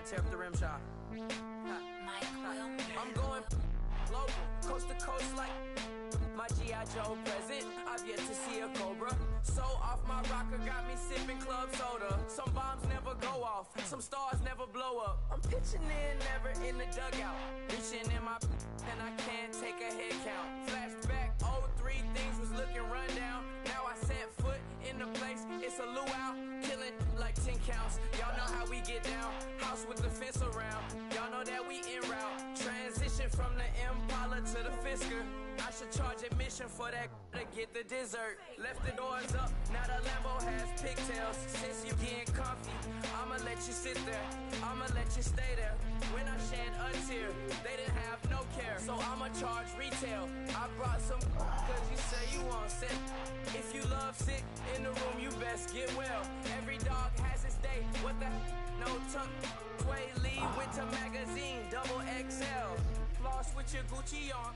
Tear up the rim shot. I'm going global, coast to coast like my G.I. Joe present. I've yet to see a Cobra. So off my rocker got me sipping club soda. Some bombs never go off, some stars never blow up. I'm pitching in, never in the dugout. Reaching in my and I can't take a head count. Flashback, 03, things was looking run down. Now I set foot in the place, it's a luau. Killing like 10 counts. Y'all know how we get down. House with the fence around. Y'all know that we en route. Transition from the Impala to the Fisker. I should charge admission for that to get the dessert. Left the doors up, now the Lambo has pigtails. Since you getting comfy, I'ma let you sit there. I'ma let you stay there. When I shed a tear, they didn't have no care. So I'ma charge retail. I brought some cause you say you want sit. If you love sick in the room, you best get well. Every dog has its day. What the no tongue. Sway Lee with the magazine, double XL. Floss with your Gucci on.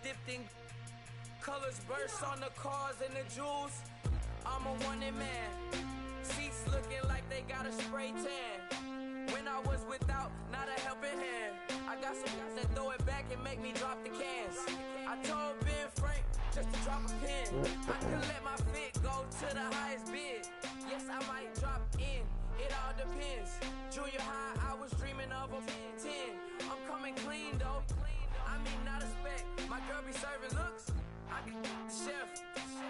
Dipped in colors burst on the cars and the jewels. I'm a wanted man. Seats looking like they got a spray tan. When I was without, not a helping hand. I got some guys that throw it back and make me drop the cans. I told Ben Frank just to drop a pin. I can let my fit go to the highest bid. Yes, I might drop in. It all depends. Junior high, I was dreaming of a 10. I'm coming clean though. I mean, not a spec. My girl be serving looks. I can the chef.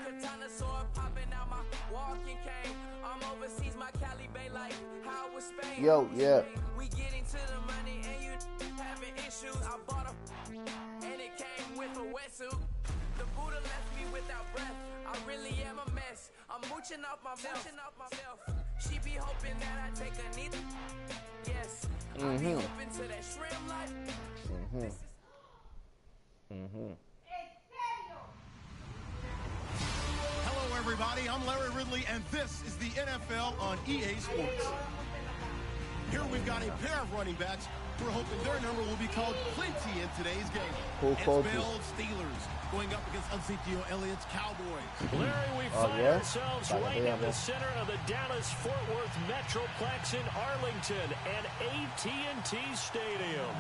Katana sword popping out my walking cane. I'm overseas, my Cali Bay life. How was Spain? Yo, yeah. We getting to the money and you having issues. I bought a and it came with a wetsuit. The Buddha left me without breath. I really am a mess. I'm mooching off myself. She be hoping that I take a knee. Yes. I be open to that shrimp life. Hello, everybody. I'm Larry Ridley, and this is the NFL on EA Sports. Here we've got a pair of running backs. We're hoping their number will be called plenty in today's game. It's Bills Steelers going up against Ezekiel Elliott's Cowboys. Larry, we find ourselves right in the center of the Dallas-Fort Worth Metroplex in Arlington and AT&T Stadium.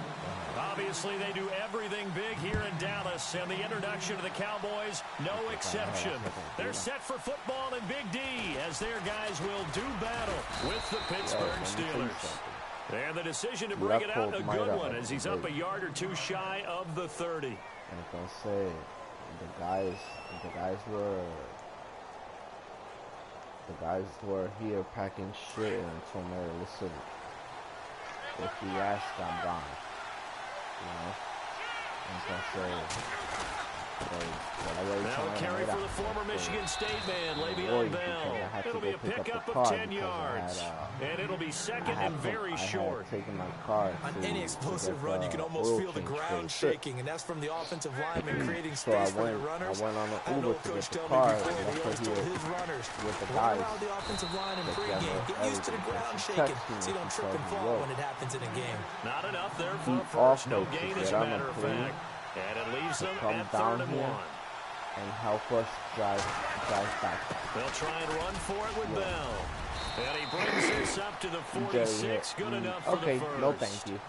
Obviously, they do everything big here in Dallas, and the introduction of the Cowboys, no exception. They're set for football in Big D, as their guys will do battle with the Pittsburgh Steelers. And the decision to bring it out, a good one, as he's up a yard or two shy of the 30. And I can say, the guys were here packing shit and told me, listen, if you ask, I'm gone. You know? And I can say, now carry for the former Michigan State man, Le'Veon Bell. It'll be a pickup of 10 yards. And it'll be second and very short. On any explosive run, you can almost feel the ground shaking, and that's from the offensive lineman creating space for their runners. I went on an Uber to get the car, and he always told his runners, with the guys. around the offensive line in pregame, get used to the ground shaking, so you don't trip and fall when it happens in a game. Not enough there for a first. No gain, as a matter of fact. And it leaves them at 3rd and 1. And help us drive back. They'll try and run for it with Bell. And he brings this up to the 46. Good enough for the first. No thank you.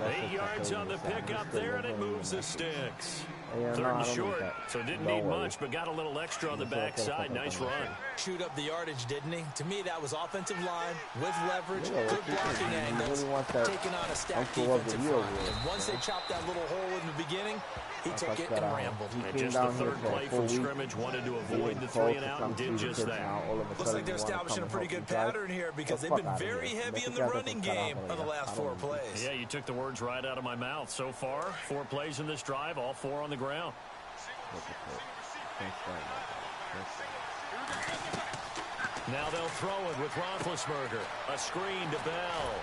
8 yards on the pickup there, and it moves the sticks. 3rd and short, so didn't need much, but got a little extra on the backside. Nice run. Shoot up the yardage, didn't he? To me, that was offensive line with leverage, good blocking angles, taking on a stacked defensive front. And once they chopped that little hole in the beginning, he took it and rambled. And just the 3rd play from scrimmage, wanted to avoid the 3 and out and did just that. Looks like they're establishing a pretty good pass pattern here because they've been very heavy in the running game on the last 4 plays. Yeah, you took the words right out of my mouth. So far, 4 plays in this drive, all 4 on the ground. Now they'll throw it with Roethlisberger. A screen to Bell.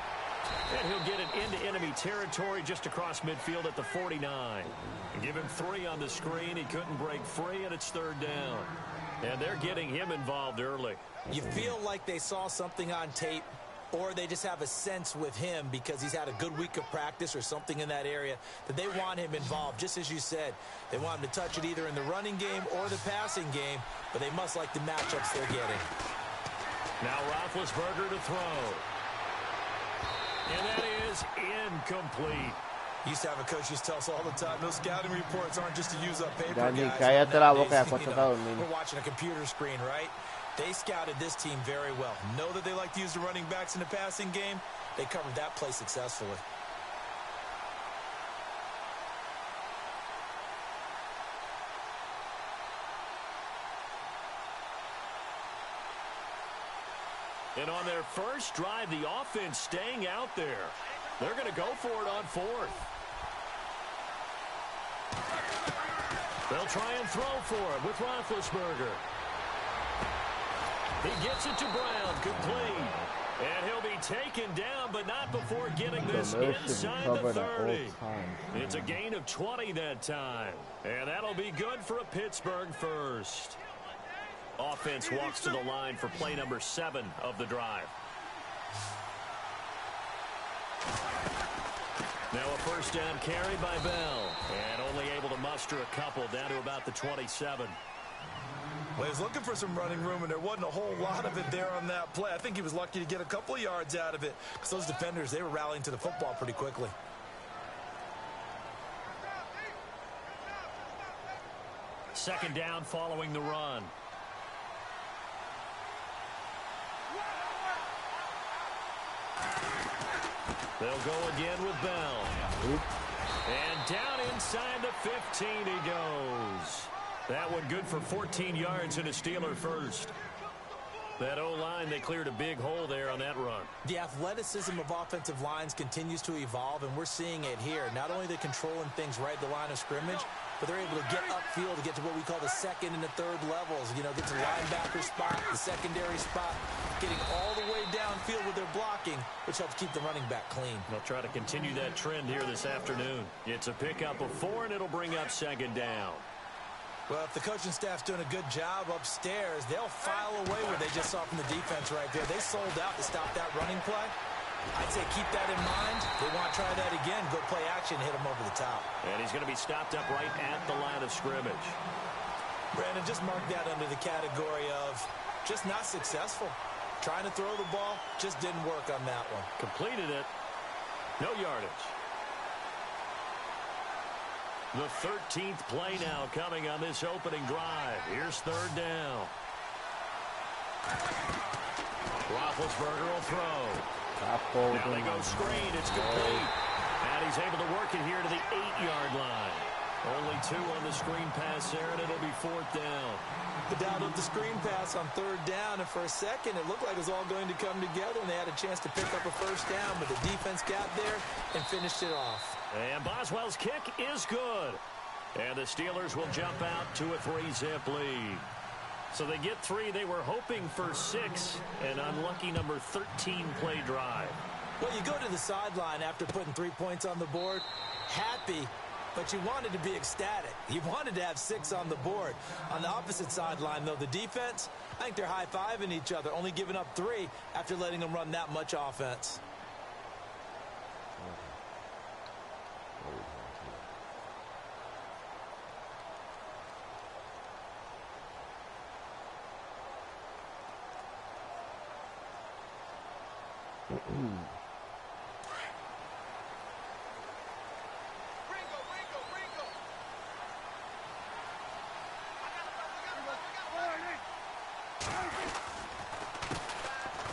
And he'll get it into enemy territory just across midfield at the 49. Give him 3 on the screen. He couldn't break free, and it's 3rd down. And they're getting him involved early. You feel like they saw something on tape, or they just have a sense with him because he's had a good week of practice or something in that area that they want him involved. Just as you said, they want him to touch it either in the running game or the passing game, but they must like the matchups they're getting. Now Roethlisberger to throw. And that is incomplete. Used to have a coach used to tell us all the time, those scouting reports aren't just to use up paper, Yanyi, guys. cállate la boca, We're watching a computer screen, right? They scouted this team very well. Know that they like to use the running backs in the passing game. They covered that play successfully. And on their first drive, the offense staying out there. They're going to go for it on 4th. They'll try and throw for it with Roethlisberger. He gets it to Brown, complete. And he'll be taken down, but not before getting this inside the 30. It's a gain of 20 that time. And that'll be good for a Pittsburgh first. Offense walks to the line for play number 7 of the drive. Now a first down carry by Bell. And only able to muster a couple down to about the 27. Well, he was looking for some running room, and there wasn't a whole lot of it there on that play. I think he was lucky to get a couple of yards out of it because those defenders, they were rallying to the football pretty quickly. Second down following the run. They'll go again with Bell. And down inside the 15 he goes. That one good for 14 yards and a Steeler first. That O-line, they cleared a big hole there on that run. The athleticism of offensive lines continues to evolve, and we're seeing it here. Not only are they controlling things right at the line of scrimmage, but they're able to get upfield to get to what we call the 2nd and the 3rd levels. You know, get to the linebacker spot, the secondary spot, getting all the way downfield with their blocking, which helps keep the running back clean. They'll try to continue that trend here this afternoon. It's a pickup of 4, and it'll bring up 2nd down. Well, if the coaching staff's doing a good job upstairs, they'll file away what they just saw from the defense right there. They sold out to stop that running play. I'd say keep that in mind. They want to try that again. Go play action, hit them over the top. And he's going to be stopped up right at the line of scrimmage. Brandon, just mark that under the category of just not successful. Trying to throw the ball, just didn't work on that one. Completed it. No yardage. The 13th play now coming on this opening drive. Here's 3rd down. Roethlisberger will throw. Now they go screen. It's complete. And he's able to work it here to the 8-yard line. Only 2 on the screen pass there, and it'll be 4th down. The down of the screen pass on 3rd down, and for a second it looked like it was all going to come together, and they had a chance to pick up a first down, but the defense got there and finished it off. And Boswell's kick is good. And the Steelers will jump out to a 3-zip lead. So they get 3. They were hoping for 6. An unlucky number 13 play drive. Well, you go to the sideline after putting 3 points on the board, happy, but you wanted to be ecstatic. You wanted to have 6 on the board. On the opposite sideline, though, the defense, I think they're high-fiving each other, only giving up 3 after letting them run that much offense.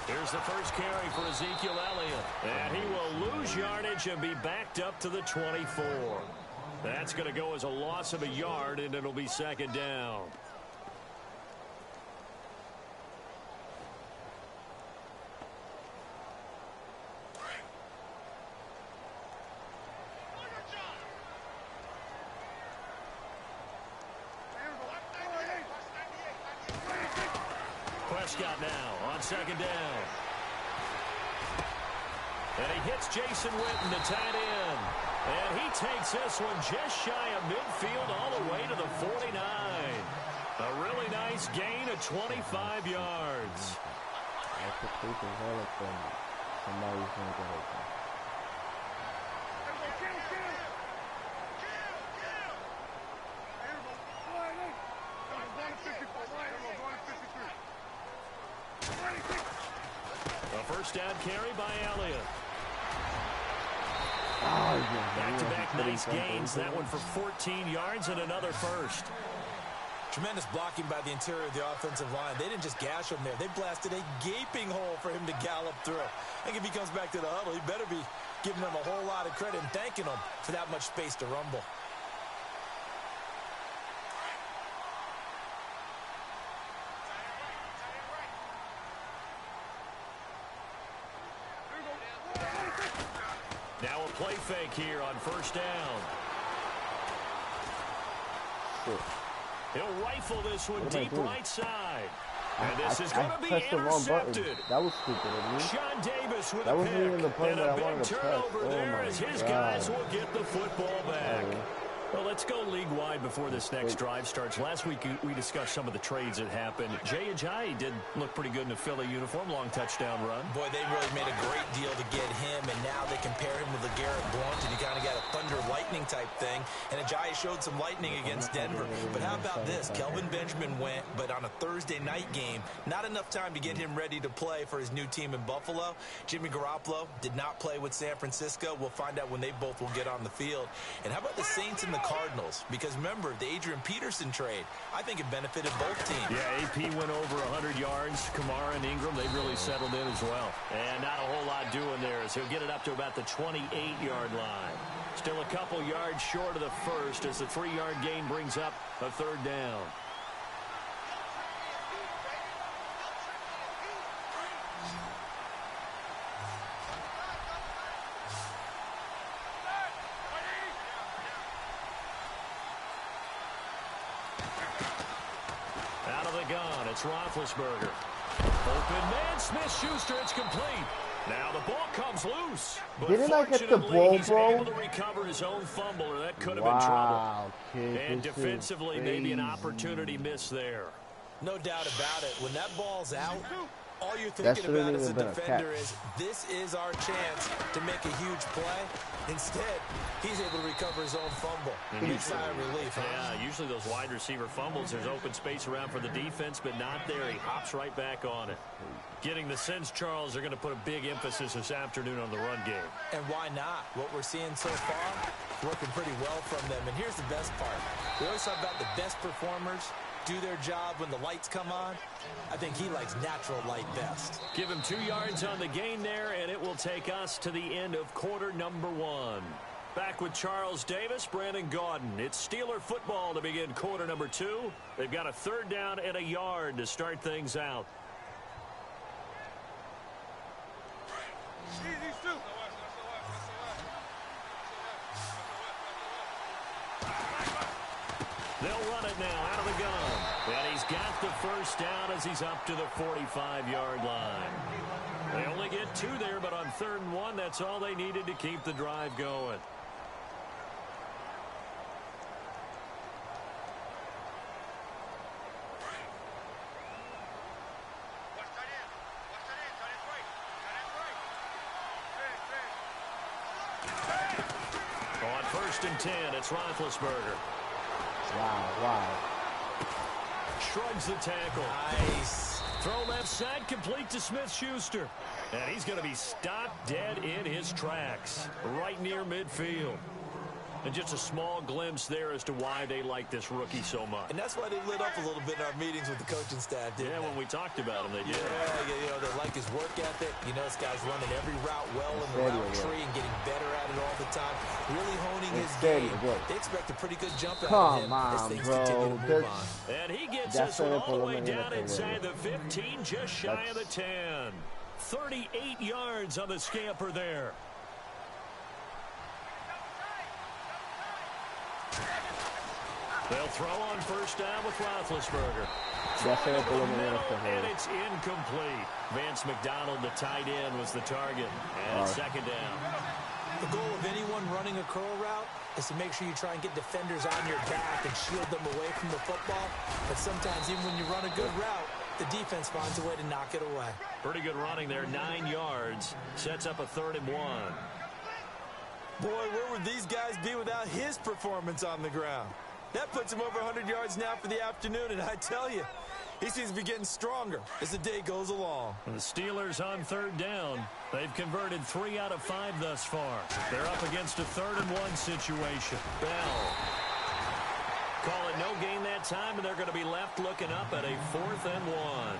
Here's the first carry for Ezekiel Elliott. And he will lose yardage and be backed up to the 24. That's going to go as a loss of a yard, and it'll be 2nd down. Prescott now on second down. And he hits Jason Witten to tight end. And he takes this one just shy of midfield all the way to the 49. A really nice gain of 25 yards. Somebody's going to get open. A first down carry by Elliott. Back-to-back nice gains. That one for 14 yards and another first. Tremendous blocking by the interior of the offensive line. They didn't just gash him there. They blasted a gaping hole for him to gallop through. I think if he comes back to the huddle, he better be giving them a whole lot of credit and thanking them for that much space to rumble. Now a play fake here on first down. He'll rifle this one deep right side. And this is going to be intercepted. That was stupid of me. Sean Davis with that a wasn't even the pick. play And that a I wanted big to press. turnover there as his guys will get the football back. Well, let's go league-wide before this next drive starts. Last week, we discussed some of the trades that happened. Jay Ajayi did look pretty good in a Philly uniform, long touchdown run. Boy, they really made a great deal to get him, and now they compare him with LeGarrette Blount, and you kind of got a thunder-lightning type thing. And Ajayi showed some lightning against Denver. But how about this? Kelvin Benjamin went, but on a Thursday night game, not enough time to get him ready to play for his new team in Buffalo. Jimmy Garoppolo did not play with San Francisco. We'll find out when they both will get on the field. And how about the Saints and the Cardinals? Because remember, the Adrian Peterson trade, I think it benefited both teams. Yeah, AP went over 100 yards. Kamara and Ingram, they really settled in as well. And not a whole lot doing there as he'll get it up to about the 28-yard line. Still a couple yards short of the first as the 3-yard gain brings up a third down. Out of the gun, it's Roethlisberger. Open man, Smith-Schuster, it's complete. Now the ball comes loose. But didn't I get the ball, he's bro? able to recover his own fumble, or that could have been trouble. Kid, and defensively, maybe an opportunity miss there. No doubt about it. When that ball's out, all you're thinking about as a defender is, this is our chance to make a huge play. Instead, he's able to recover his own fumble. Big sigh of relief. Yeah, usually those wide receiver fumbles, there's open space around for the defense, but not there. He hops right back on it. Getting the sense, Charles, they're going to put a big emphasis this afternoon on the run game. And why not? What we're seeing so far, working pretty well from them. And here's the best part. We always talk about the best performers do their job when the lights come on. I think he likes natural light best. Give him 2 yards on the gain there, and it will take us to the end of quarter number 1. Back with Charles Davis, Brandon Gaudin. It's Steeler football to begin quarter number 2. They've got a third down and a yard to start things out. They'll run it now out of the gun. And he's got the first down as he's up to the 45-yard line. They only get 2 there, but on 3rd and 1, that's all they needed to keep the drive going. On 1st and 10, it's Roethlisberger. Wow. Shrugs the tackle. Nice. Throw left side, complete to Smith-Schuster. And he's going to be stopped dead in his tracks, right near midfield. And just a small glimpse there as to why they like this rookie so much. And that's why they lit up a little bit in our meetings with the coaching staff, didn't they? When we talked about him, they did. Yeah, you know, they like his work ethic. You know, this guy's running every route well in the route tree and getting better at it all the time. Really honing his game. They expect a pretty good jump out of him as things continue to move on. And he gets us all the way down inside the 15, just shy of the 10. 38 yards on the scamper there. They'll throw on first down with Roethlisberger. And it's incomplete. Vance McDonald, the tight end, was the target. And second down. The goal of anyone running a curl route is to make sure you try and get defenders on your back and shield them away from the football. But sometimes, even when you run a good route, the defense finds a way to knock it away. Pretty good running there, 9 yards. Sets up a 3rd and 1. Boy, where would these guys be without his performance on the ground? That puts him over 100 yards now for the afternoon, and I tell you, he seems to be getting stronger as the day goes along. The Steelers on 3rd down. They've converted 3 out of 5 thus far. They're up against a 3rd and 1 situation. Bell. Call it no gain that time, and they're going to be left looking up at a 4th and 1.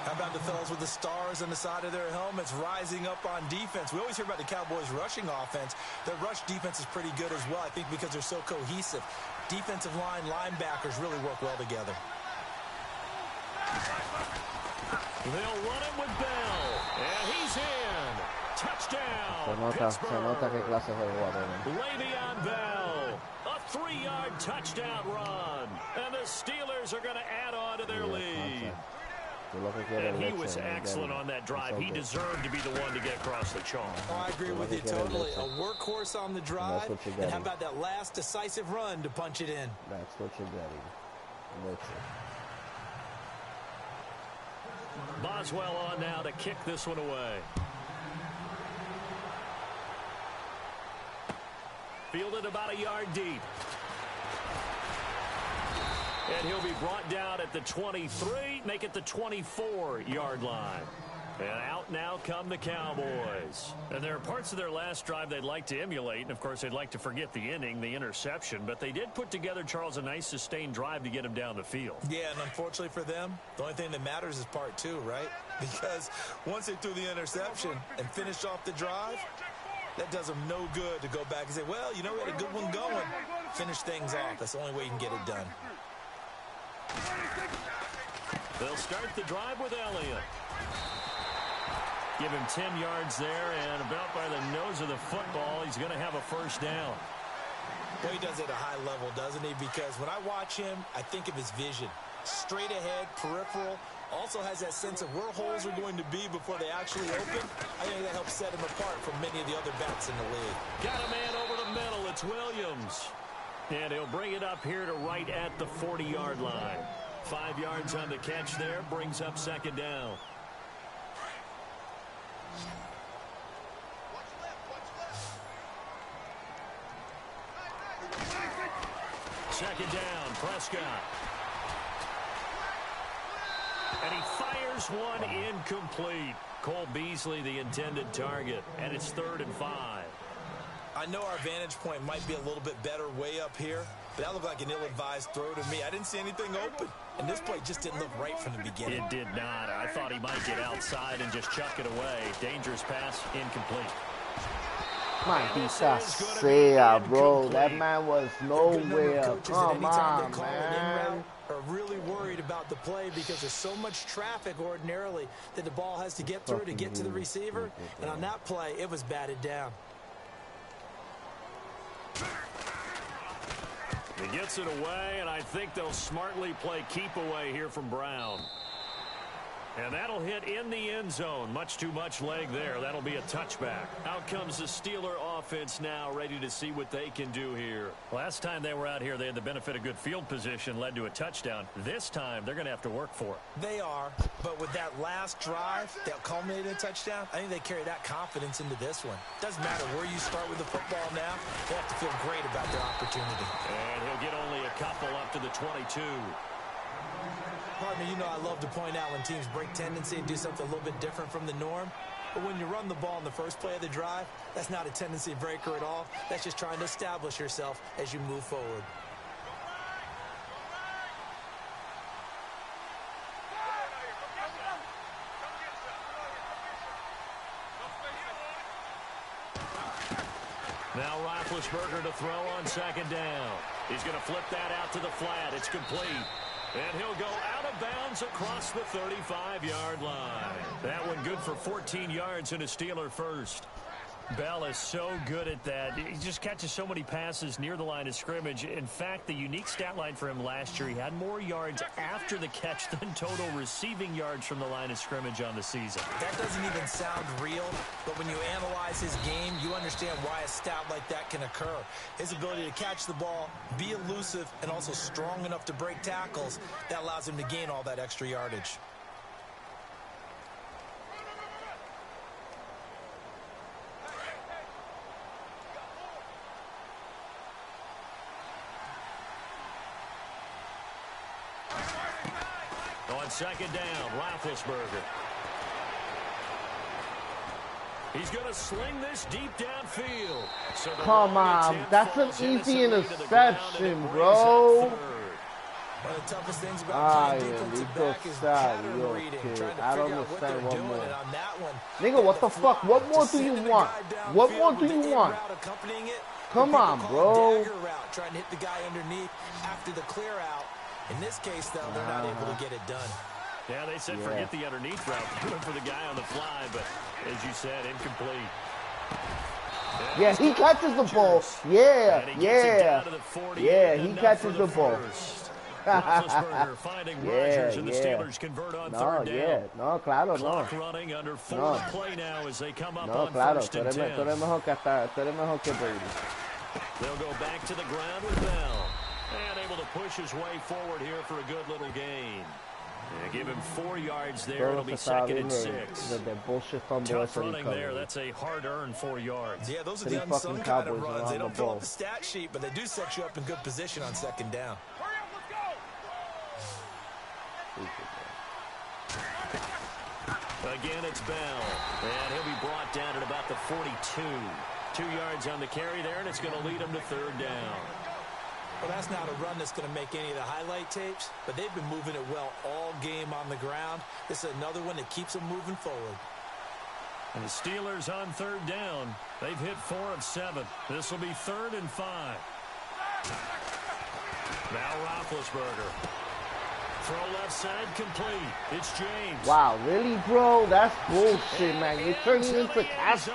How about the fellas with the stars on the side of their helmets rising up on defense? We always hear about the Cowboys' rushing offense. Their rush defense is pretty good as well, I think, because they're so cohesive. Defensive line, linebackers really work well together. They'll run it with Bell, and he's in. Touchdown, Pittsburgh. Le'Veon Bell, a 3-yard touchdown run, and the Steelers are going to add on to their lead. And he was excellent on that drive. He deserved to be the one to get across the chalk. Oh, I agree with you totally. A workhorse on the drive, and how about that last decisive run to punch it in? That's what you're getting. Boswell on now to kick this one away. Fielded about a yard deep. And he'll be brought down at the 23, make it the 24-yard line. And out now come the Cowboys. And there are parts of their last drive they'd like to emulate. And, of course, they'd like to forget the inning, the interception. But they did put together, Charles, a nice sustained drive to get him down the field. Yeah, and unfortunately for them, the only thing that matters is part 2, right? Because once they threw the interception and finished off the drive, that does them no good to go back and say, well, you know, we had a good one going. Finish things off. That's the only way you can get it done. They'll start the drive with Elliott. Give him 10 yards there, and about by the nose of the football, he's going to have a first down. Well, he does it at a high level, doesn't he? Because when I watch him, I think of his vision. Straight ahead, peripheral. Also has that sense of where holes are going to be before they actually open. I think that helps set him apart from many of the other backs in the league. Got a man over the middle. It's Williams. And he'll bring it up here to right at the 40-yard line. 5 yards on the catch there, brings up second down. Second down, Prescott. And he fires one incomplete. Cole Beasley, the intended target, and it's 3rd and 5. I know our vantage point might be a little bit better way up here, but that looked like an ill-advised throw to me. I didn't see anything open, and this play just didn't look right from the beginning. It did not. I thought he might get outside and just chuck it away. Dangerous pass, incomplete. Maldita sea, bro. That man was nowhere. Come on, man. Are really worried about the play because there's so much traffic ordinarily that the ball has to get through to get to the receiver. And on that play, it was batted down. He gets it away, and I think they'll smartly play keep away here from Brown. And that'll hit in the end zone. Much too much leg there. That'll be a touchback. Out comes the Steeler offense now, ready to see what they can do here. Last time they were out here, they had the benefit of good field position, led to a touchdown. This time, they're going to have to work for it. They are, but with that last drive that culminated in a touchdown, I think they carry that confidence into this one. Doesn't matter where you start with the football now, they have to feel great about their opportunity. And he'll get only a couple up to the 22. Partner, you know I love to point out when teams break tendency and do something a little bit different from the norm. But when you run the ball in the first play of the drive, that's not a tendency breaker at all. That's just trying to establish yourself as you move forward. Now Roethlisberger to throw on second down. He's going to flip that out to the flat. It's complete. And he'll go out of bounds across the 35-yard line. That one good for 14 yards and a Steeler first. Bell is so good at that. He just catches so many passes near the line of scrimmage. In fact, the unique stat line for him last year, he had more yards after the catch than total receiving yards from the line of scrimmage on the season. That doesn't even sound real, but when you analyze his game, you understand why a stat like that can occur. His ability to catch the ball, be elusive, and also strong enough to break tackles, that allows him to gain all that extra yardage. On second down, Roethlisberger. He's going to sling this deep downfield. So come on, that's an easy interception, bro. One of the toughest things about playing defensive back is pattern reading, trying to figure out what they're doing. And on that one, nigga, what the fuck? What more do you want? What more do you want? Come on, bro. Dagger route, trying to hit the guy underneath after the clear out. In this case, though, they're not able to get it done. Yeah, they said forget the underneath route. Do it for the guy on the fly, but as you said, incomplete. Yeah, he catches the ball. Yeah, he catches the ball. Roethlisberger finding Rodgers, and the Steelers convert on third down. No, claro, no. Clock running under 4 to play now as they come up on claro, first and 10. tú eres mejor que Brady. They'll go back to the ground with Bell. And able to push his way forward here for a good little gain. Yeah, give him 4 yards there. It'll be second and 6. Tough running there. That's a hard-earned 4 yards. Yeah, those are the unsung kind of runs. They don't fill up the stat sheet, but they do set you up in good position on second down. Again, it's Bell. And he'll be brought down at about the 42. 2 yards on the carry there, and it's going to lead him to third down. Well, that's not a run that's going to make any of the highlight tapes, but they've been moving it well all game on the ground. This is another one that keeps them moving forward. And the Steelers on third down. They've hit 4 of 7. This will be 3rd and 5. Now Roethlisberger. Throw left side complete. It's James. Wow, really, bro? That's bullshit, man. You're turning into Casper?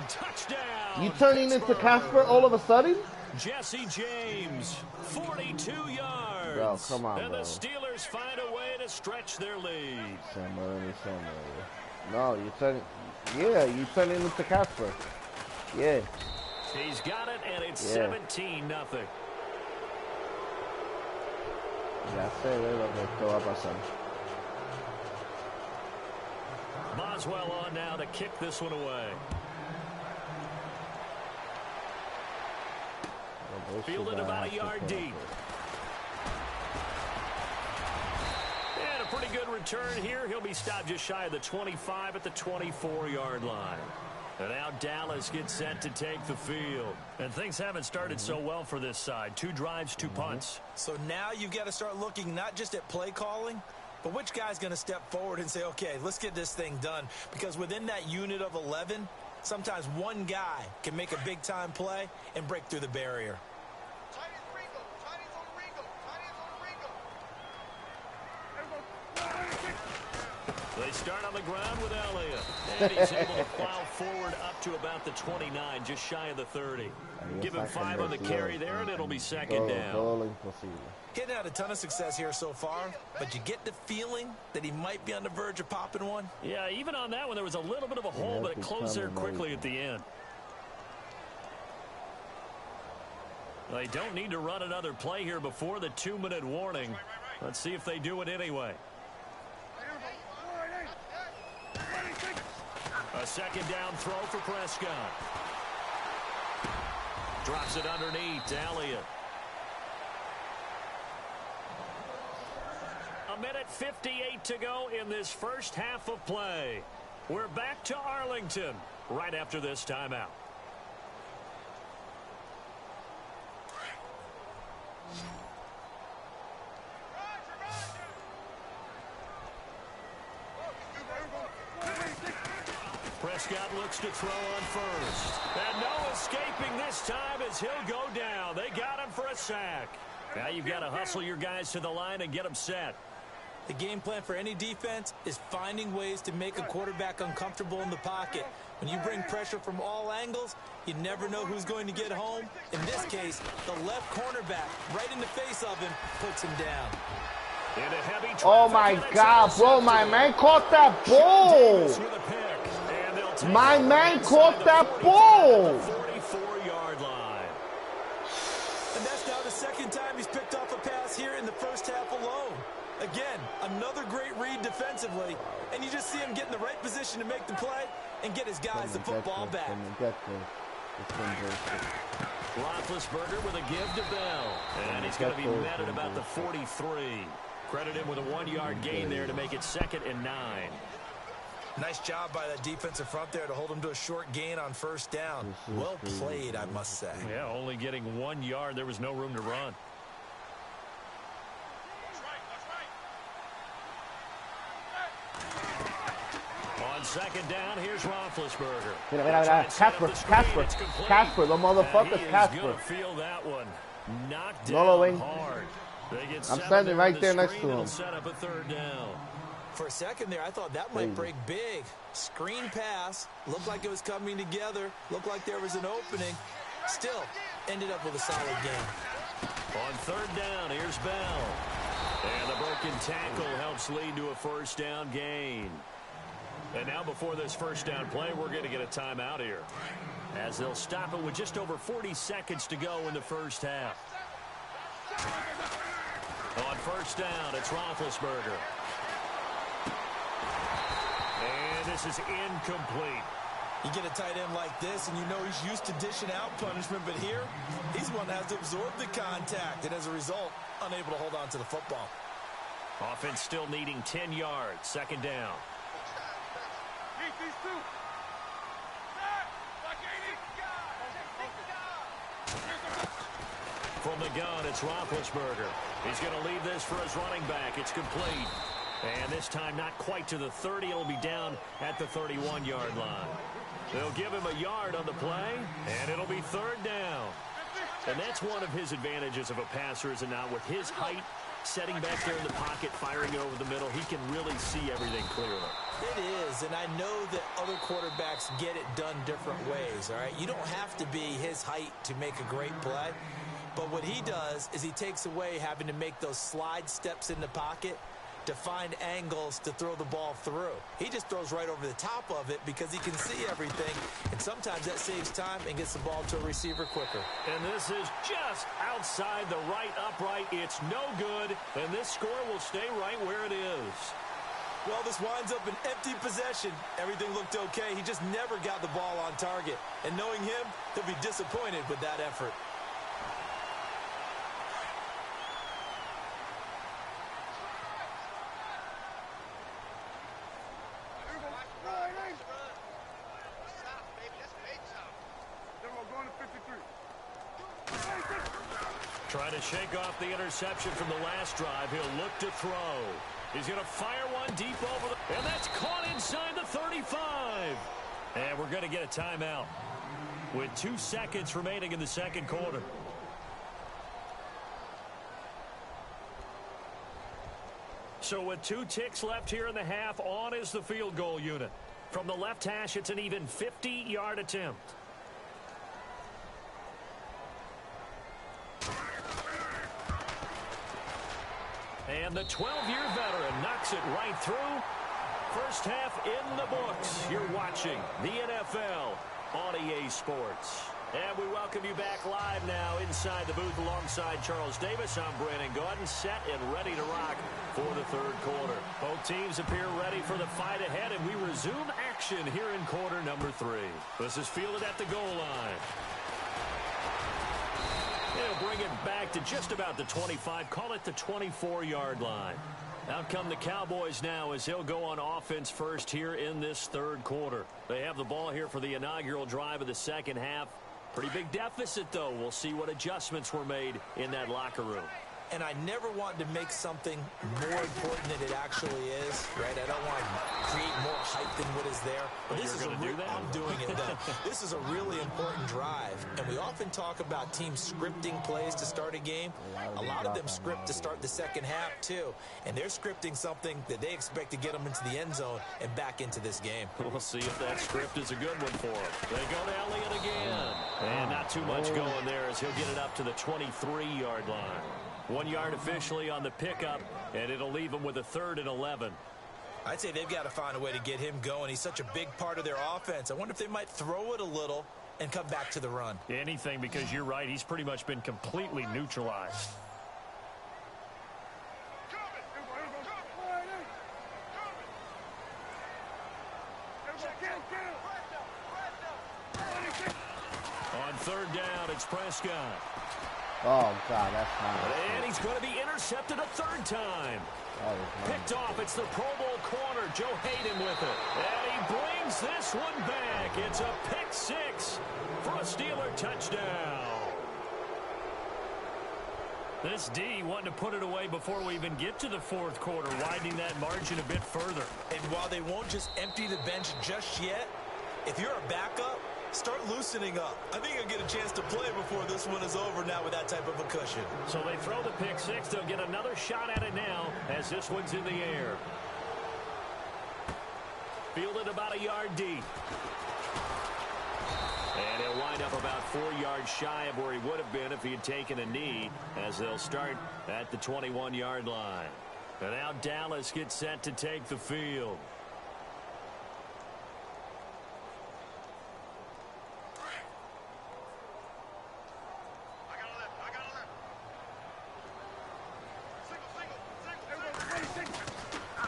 Touchdown. You turning into Casper all of a sudden? Jesse James, 42 yards. Bro, come on, and bro. the Steelers find a way to stretch their lead. No, you turning into Casper. Yeah. He's got it, and it's 17-0. Ya sé lo que va a pasar. Boswell on now to kick this one away. Fielded about a yard deep. And a pretty good return here. He'll be stopped just shy of the 25 at the 24-yard line. And now Dallas gets set to take the field. And things haven't started so well for this side. 2 drives, 2 punts. So now you've got to start looking not just at play calling, but which guy's going to step forward and say, okay, let's get this thing done. Because within that unit of 11, sometimes one guy can make a big-time play and break through the barrier. They start on the ground with Elliott. And he's able to plow forward up to about the 29, just shy of the 30. Give him 5 on the carry there, and it'll be second down. Getting had a ton of success here so far, but you get the feeling that he might be on the verge of popping one. Yeah, even on that one, there was a little bit of a hole, but it closed there quickly at the end. They don't need to run another play here before the 2-minute warning. Let's see if they do it anyway. A second down throw for Prescott. Drops it underneath to Elliott. 1:58 to go in this first half of play. We're back to Arlington right after this timeout. Prescott looks to throw on first. And no escaping this time as he'll go down. They got him for a sack. Now you've got to hustle your guys to the line and get them set. The game plan for any defense is finding ways to make a quarterback uncomfortable in the pocket. When you bring pressure from all angles, you never know who's going to get home. In this case, the left cornerback, right in the face of him, puts him down. Oh my God, bro, my man caught that ball. My man caught that ball. 44-yard line. And that's now the second time he's picked off a pass here in the first half alone. Again, another great read defensively, and you just see him get in the right position to make the play and get his guys the football back. Roethlisberger with a give to Bell, and he's going to be met at about the 43. Credit him with a 1-yard gain there to make it 2nd and 9. Nice job by that defensive front there to hold him to a short gain on first down. Well played, I must say. Yeah, only getting 1 yard. There was no room to run. On 2nd down, here's Roethlisberger. Casper, the motherfucker, Casper. He's going to feel that one. Knocked down hard. I'm standing right there next to him. Set up a 3rd down. For a second there, I thought that might break big. Screen pass. Looked like it was coming together. Looked like there was an opening. Still, ended up with a solid game. On 3rd down, here's Bell. And the broken tackle helps lead to a 1st down gain. And now before this 1st down play, we're going to get a timeout here, as they'll stop it with just over 40 seconds to go in the first half. On 1st down, it's Roethlisberger. And this is incomplete. You get a tight end like this, and you know he's used to dishing out punishment, but here, he's one that has to absorb the contact, and as a result, unable to hold on to the football. Offense still needing 10 yards, 2nd down. From the gun, it's Roethlisberger. He's going to leave this for his running back. It's complete. And this time not quite to the 30. It'll be down at the 31-yard line. They'll give him a yard on the play, and it'll be 3rd down. And that's one of his advantages of a passer, is it not? With his height, setting back there in the pocket, firing it over the middle, he can really see everything clearly. It is, and I know that other quarterbacks get it done different ways, all right? You don't have to be his height to make a great play, but what he does is he takes away having to make those slide steps in the pocket to find angles to throw the ball through. He just throws right over the top of it because he can see everything, and sometimes that saves time and gets the ball to a receiver quicker. And this is just outside the right upright. It's no good, and this score will stay right where it is. Well, this winds up an empty possession. Everything looked okay. He just never got the ball on target. And knowing him, he'll be disappointed with that effort. Trying to shake off the interception from the last drive. He'll look to throw. He's going to fire one deep over the... And that's caught inside the 35. And we're going to get a timeout with 2 seconds remaining in the 2nd quarter. So with 2 ticks left here in the half, on is the field goal unit. From the left hash, it's an even 50-yard attempt. And the 12-year veteran knocks it right through. First half in the books. You're watching the NFL on EA Sports. And we welcome you back live now inside the booth alongside Charles Davis. I'm Brandon Gaudin, set and ready to rock for the 3rd quarter. Both teams appear ready for the fight ahead, and we resume action here in quarter number 3. This is fielded at the goal line. They'll bring it back to just about the 25, call it the 24-yard line. Out come the Cowboys now as they'll go on offense first here in this 3rd quarter. They have the ball here for the inaugural drive of the 2nd half. Pretty big deficit, though. We'll see what adjustments were made in that locker room. and I never want to make something more important than it actually is, right? I don't want to create more hype than what is there. But this is I'm doing it then. This is a really important drive, and we often talk about teams scripting plays to start a game. A lot of them script to start the second half too, and they're scripting something that they expect to get them into the end zone and back into this game. We'll see if that script is a good one for them. They go to Elliott again, and not too much going there as he'll get it up to the 23-yard line. 1 yard officially on the pickup, and it'll leave him with a 3rd and 11. I'd say they've got to find a way to get him going. He's such a big part of their offense. I wonder if they might throw it a little and come back to the run. Anything, because you're right. He's pretty much been completely neutralized. On 3rd down, it's Prescott. Oh, God, that's not And he's going to be intercepted a 3rd time. Picked off. It's the Pro Bowl corner, Joe Hayden, with it. And he brings this one back. It's a pick 6 for a Steeler touchdown. This D wanting to put it away before we even get to the 4th quarter, widening that margin a bit further. And while they won't just empty the bench just yet, if you're a backup, start loosening up. I think you'll get a chance to play before this one is over now with that type of a cushion. So they throw the pick 6. They'll get another shot at it now as this one's in the air. Fielded about a yard deep. And he'll wind up about 4 yards shy of where he would have been if he had taken a knee, as they'll start at the 21-yard line. And now Dallas gets set to take the field.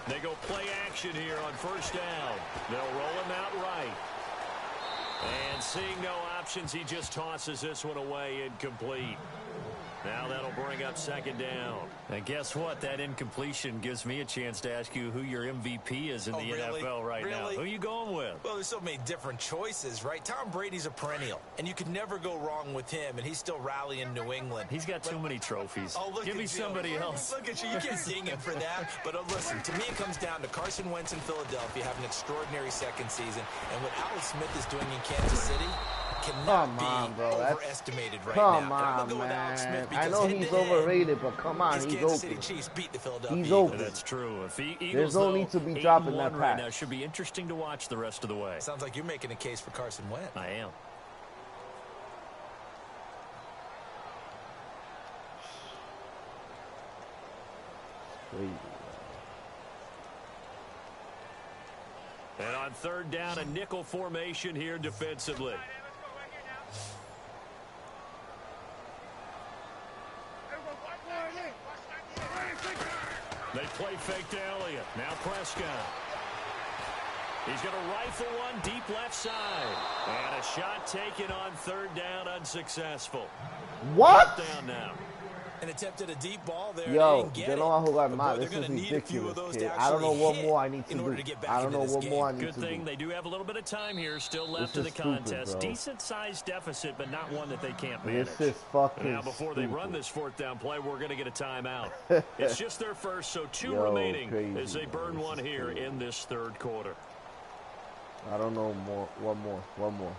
They go play action here on 1st down. They'll roll him out right. And seeing no options, he just tosses this one away, incomplete. Now that'll bring up 2nd down. And guess what? That incompletion gives me a chance to ask you who your MVP is in the NFL right now. Who are you going with? Well, there's so many different choices, right? Tom Brady's a perennial, and you could never go wrong with him, and he's still rallying New England. He's got too many trophies. Oh, give me somebody else. Look at you. You can't ding him for that. But listen, to me it comes down to Carson Wentz in Philadelphia having an extraordinary second season, and what Alex Smith is doing in Kansas City cannot be overestimated right now. Come on, man. I know he's overrated, but come on, he's open. City Chiefs beat the Philadelphia He's open. That's true. If Eagles, there's no need to be dropping that pass. Right now, should be interesting to watch the rest of the way. Sounds like you're making a case for Carson Wentz. I am. Crazy. And on 3rd down, a nickel formation here defensively. They play fake to Elliott. Now Prescott. He's going to rifle one deep left side. And a shot taken on 3rd down, unsuccessful. What? Down now. An attempt at a deep ball there. Yo, they don't know who I'm at. This is ridiculous, kid. I don't know what more I need to do. I don't know what more I need to do. Good thing they do have a little bit of time here still left in the contest. Decent-sized deficit, but not one that they can't manage. This is fucking now, before they run this 4th down play, we're going to get a timeout. It's just their first, so 2 remaining as they burn one here in this 3rd quarter. I don't know more. One more.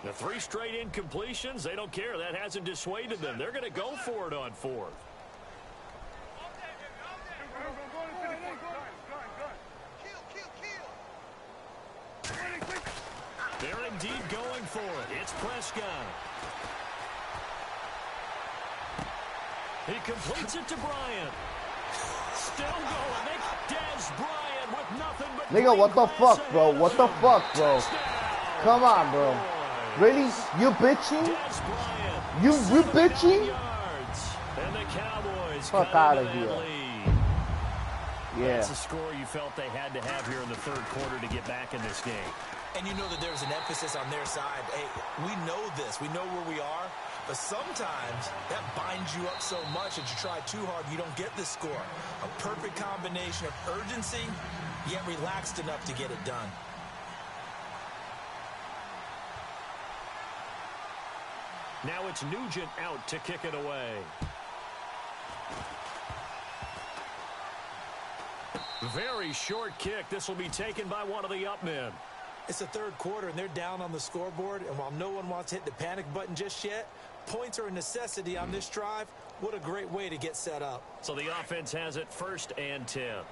The 3 straight incompletions, they don't care. That hasn't dissuaded them. They're going to go for it on 4th. They're indeed going for it. It's Prescott. He completes it to Bryant. Still going. Dez Bryant with nothing but... Nigga, what the fuck, bro? What the fuck, bro? Come on, bro. Really? You bitching? You bitching? And the Cowboys fuck out of here. Yeah. That's a score you felt they had to have here in the 3rd quarter to get back in this game. And you know that there's an emphasis on their side. Hey, we know this. We know where we are. But sometimes that binds you up so much that you try too hard, you don't get the score. A perfect combination of urgency, yet relaxed enough to get it done. Now it's Nugent out to kick it away. Very short kick. This will be taken by one of the up men. It's the third quarter, and they're down on the scoreboard. And while no one wants to hit the panic button just yet, points are a necessity on this drive. What a great way to get set up. So the offense has it 1st and 10.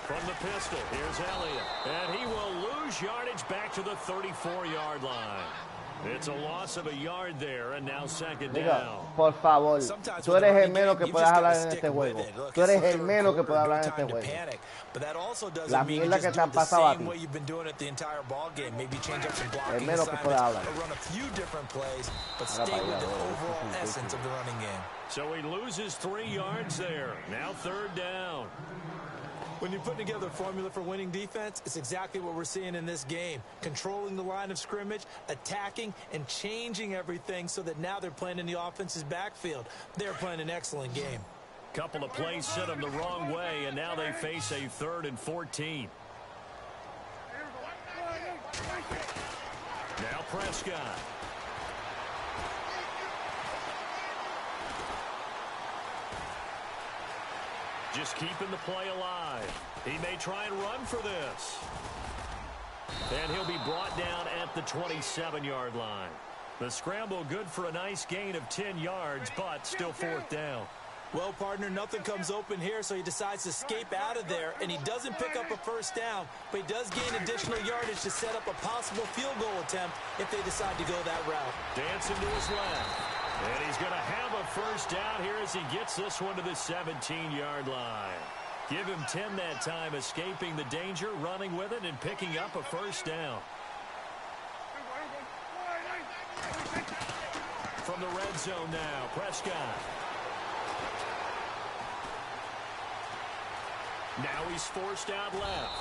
From the pistol, here's Elliott. And he will lose yardage back to the 34-yard line. It's a loss of a yard there, and now 2nd down. Por favor, tú eres el menos que puedes hablar en este juego. Tú eres el menos que puedes hablar en este juego. La mierda que te han pasado a ti. El menos que puedes hablar. So he loses 3 yards there. Now 3rd down. When you're putting together a formula for winning defense, it's exactly what we're seeing in this game. Controlling the line of scrimmage, attacking, and changing everything so that now they're playing in the offense's backfield. They're playing an excellent game. Couple of plays set them the wrong way, and now they face a 3rd and 14. Now Prescott. Just keeping the play alive. He may try and run for this. And he'll be brought down at the 27-yard line. The scramble good for a nice gain of 10 yards, but still 4th down. Well, partner, nothing comes open here, so he decides to escape out of there, and he doesn't pick up a 1st down, but he does gain additional yardage to set up a possible field goal attempt if they decide to go that route. Dancing to his left. And he's going to have a 1st down here as he gets this one to the 17-yard line. Give him 10 that time, escaping the danger, running with it, and picking up a 1st down. From the red zone now, Prescott. Now he's forced out left.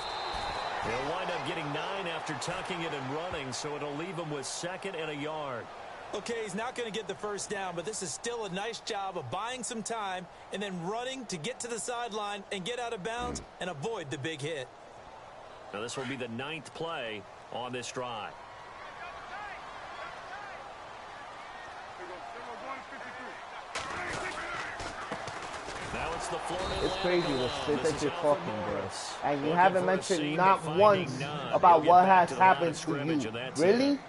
He'll wind up getting 9 after tucking it and running, so it'll leave him with 2nd and a yard. Okay, he's not going to get the 1st down, but this is still a nice job of buying some time and then running to get to the sideline and get out of bounds and avoid the big hit. Now this will be the 9th play on this drive. Now it's the Florida. It's crazy the shit that you're talking, bro. And you haven't mentioned not once about what has happened to you. Really?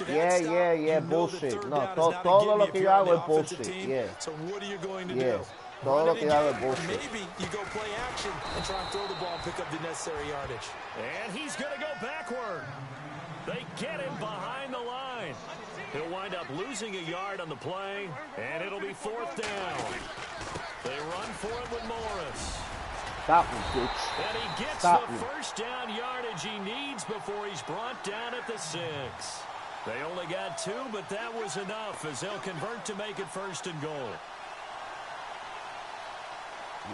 Yeah, bullshit. No, todo lo que yo hago es bullshit. Yeah. So what are you going to do? Todo lo que yo hago es bullshit. Maybe you go play action and try and throw the ball and pick up the necessary yardage. And he's going to go backward. They get him behind the line. He'll wind up losing a yard on the play, and it'll be 4th down. They run for it with Morris. Stop me, bitch. And he gets the 1st down yardage he needs before he's brought down at the 6. They only got 2, but that was enough as they'll convert to make it 1st and goal.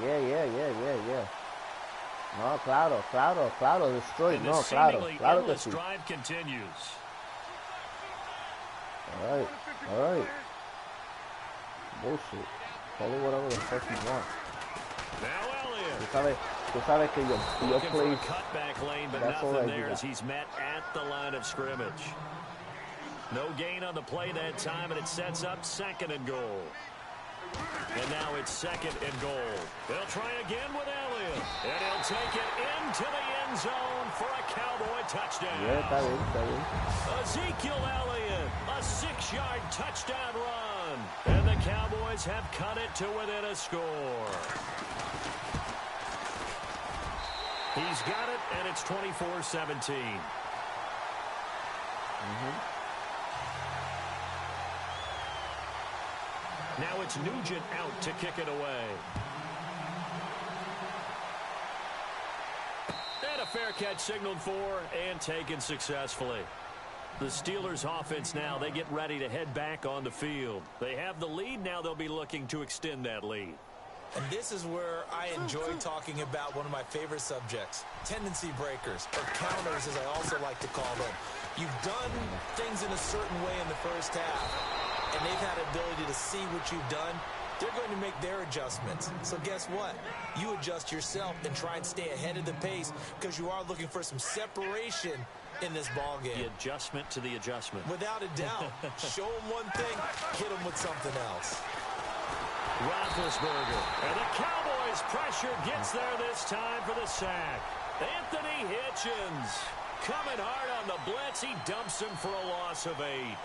Yeah. No, claro, destroyed. And no, claro que sí. Drive continues. All right. Bullshit. Call it whatever the fuck you want. Now Elliott. Tú sabes que yo play cutback lane, but nothing there as he's met at the line of scrimmage. No gain on the play that time, and it sets up 2nd and goal. And now it's 2nd and goal. They'll try again with Elliott. And he'll take it into the end zone for a Cowboy touchdown. Yeah, está bien. Ezekiel Elliott, a 6-yard touchdown run. And the Cowboys have cut it to within a score. He's got it, and it's 24-17. Now it's Nugent out to kick it away. And a fair catch signaled for and taken successfully. The Steelers offense now, they get ready to head back on the field. They have the lead. Now they'll be looking to extend that lead. And this is where I enjoy talking about one of my favorite subjects, tendency breakers, or counters as I also like to call them. You've done things in a certain way in the first half, and they've had the ability to see what you've done they're going to make their adjustments. So guess what? You adjust yourself and try and stay ahead of the pace because you are looking for some separation in this ball game. The adjustment to the adjustment. Without a doubt. Show them one thing, hit them with something else. Roethlisberger. And the Cowboys' pressure gets there this time for the sack. Anthony Hitchens coming hard on the blitz. He dumps him for a loss of 8.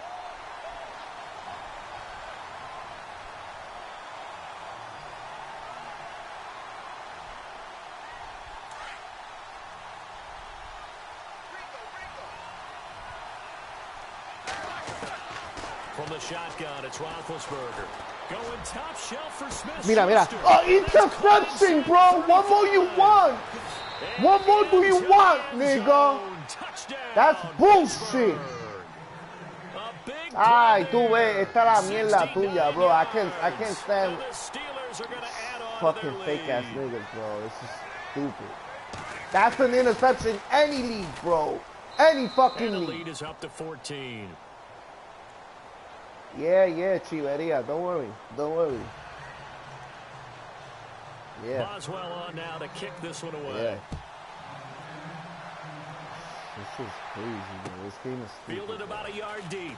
From the shotgun, it's Roethlisberger. Going top shelf for Smith. Mira. Oh, interception, bro. What more you want? What more do you want, nigga? That's bullshit. Ay, tú ves, esta es la mierda tuya, bro. I can't stand fucking fake ass niggas, bro. This is stupid. That's an interception any league, bro. Any fucking league. The lead is up to 14. Yeah, Chiveria. Don't worry. Yeah. Boswell on now to kick this one away. Yeah. This is crazy, man. This game is stupid. Fielded about a yard deep.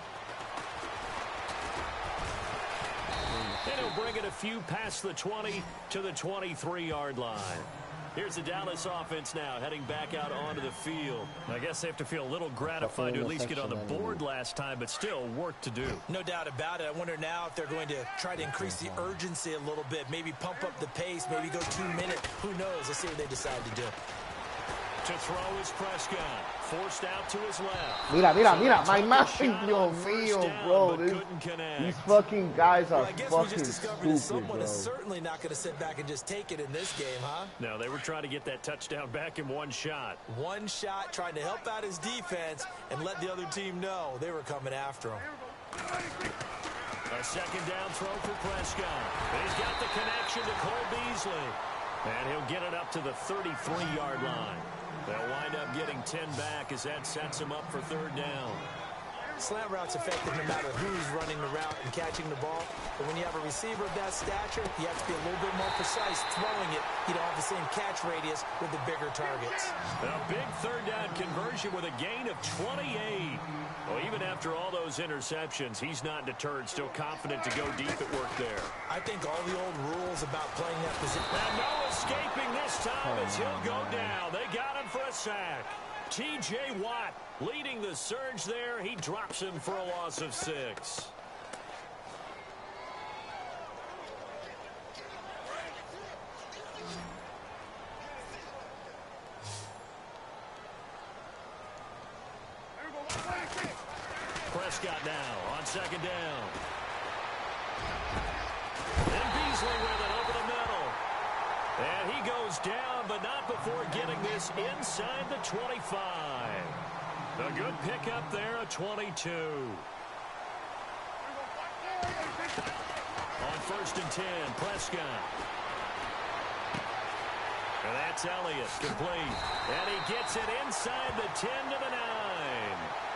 And he'll bring it a few past the 20 to the 23-yard line. Here's the Dallas offense now, heading back out onto the field. I guess they have to feel a little gratified to at least get on the board last time, but still work to do. No doubt about it. I wonder now if they're going to try to increase the urgency a little bit, maybe pump up the pace, maybe go 2 minutes. Who knows? Let's see what they decide to do. To throw is Prescott. Forced out to his left. Mira. My man, Dios mío, bro. These fucking guys are fucking stupid, someone bro. is certainly not going to sit back and just take it in this game, huh? No, they were trying to get that touchdown back in one shot. One shot, trying to help out his defense and let the other team know they were coming after him. A second down throw for Prescott. He's got the connection to Cole Beasley. And he'll get it up to the 33-yard line. They'll wind up getting 10 back as that sets him up for third down. Slant route's effective no matter who's running the route and catching the ball. But when you have a receiver of that stature, you have to be a little bit more precise throwing it. You don't have the same catch radius with the bigger targets. A big third down conversion with a gain of 28. Well, even after all those interceptions, he's not deterred, still confident to go deep at work there. I think all the old rules about playing that position. And no escaping this time as he'll go down. They got him for a sack. T.J. Watt leading the surge there. He drops him for a loss of 6. Prescott now on second down. And Beasley with it over the middle. And he goes down, but not before getting this inside the 25. A good pickup there, a 22. On first and 10, Prescott. And that's Elliott, complete. And he gets it inside the 10 to the 9.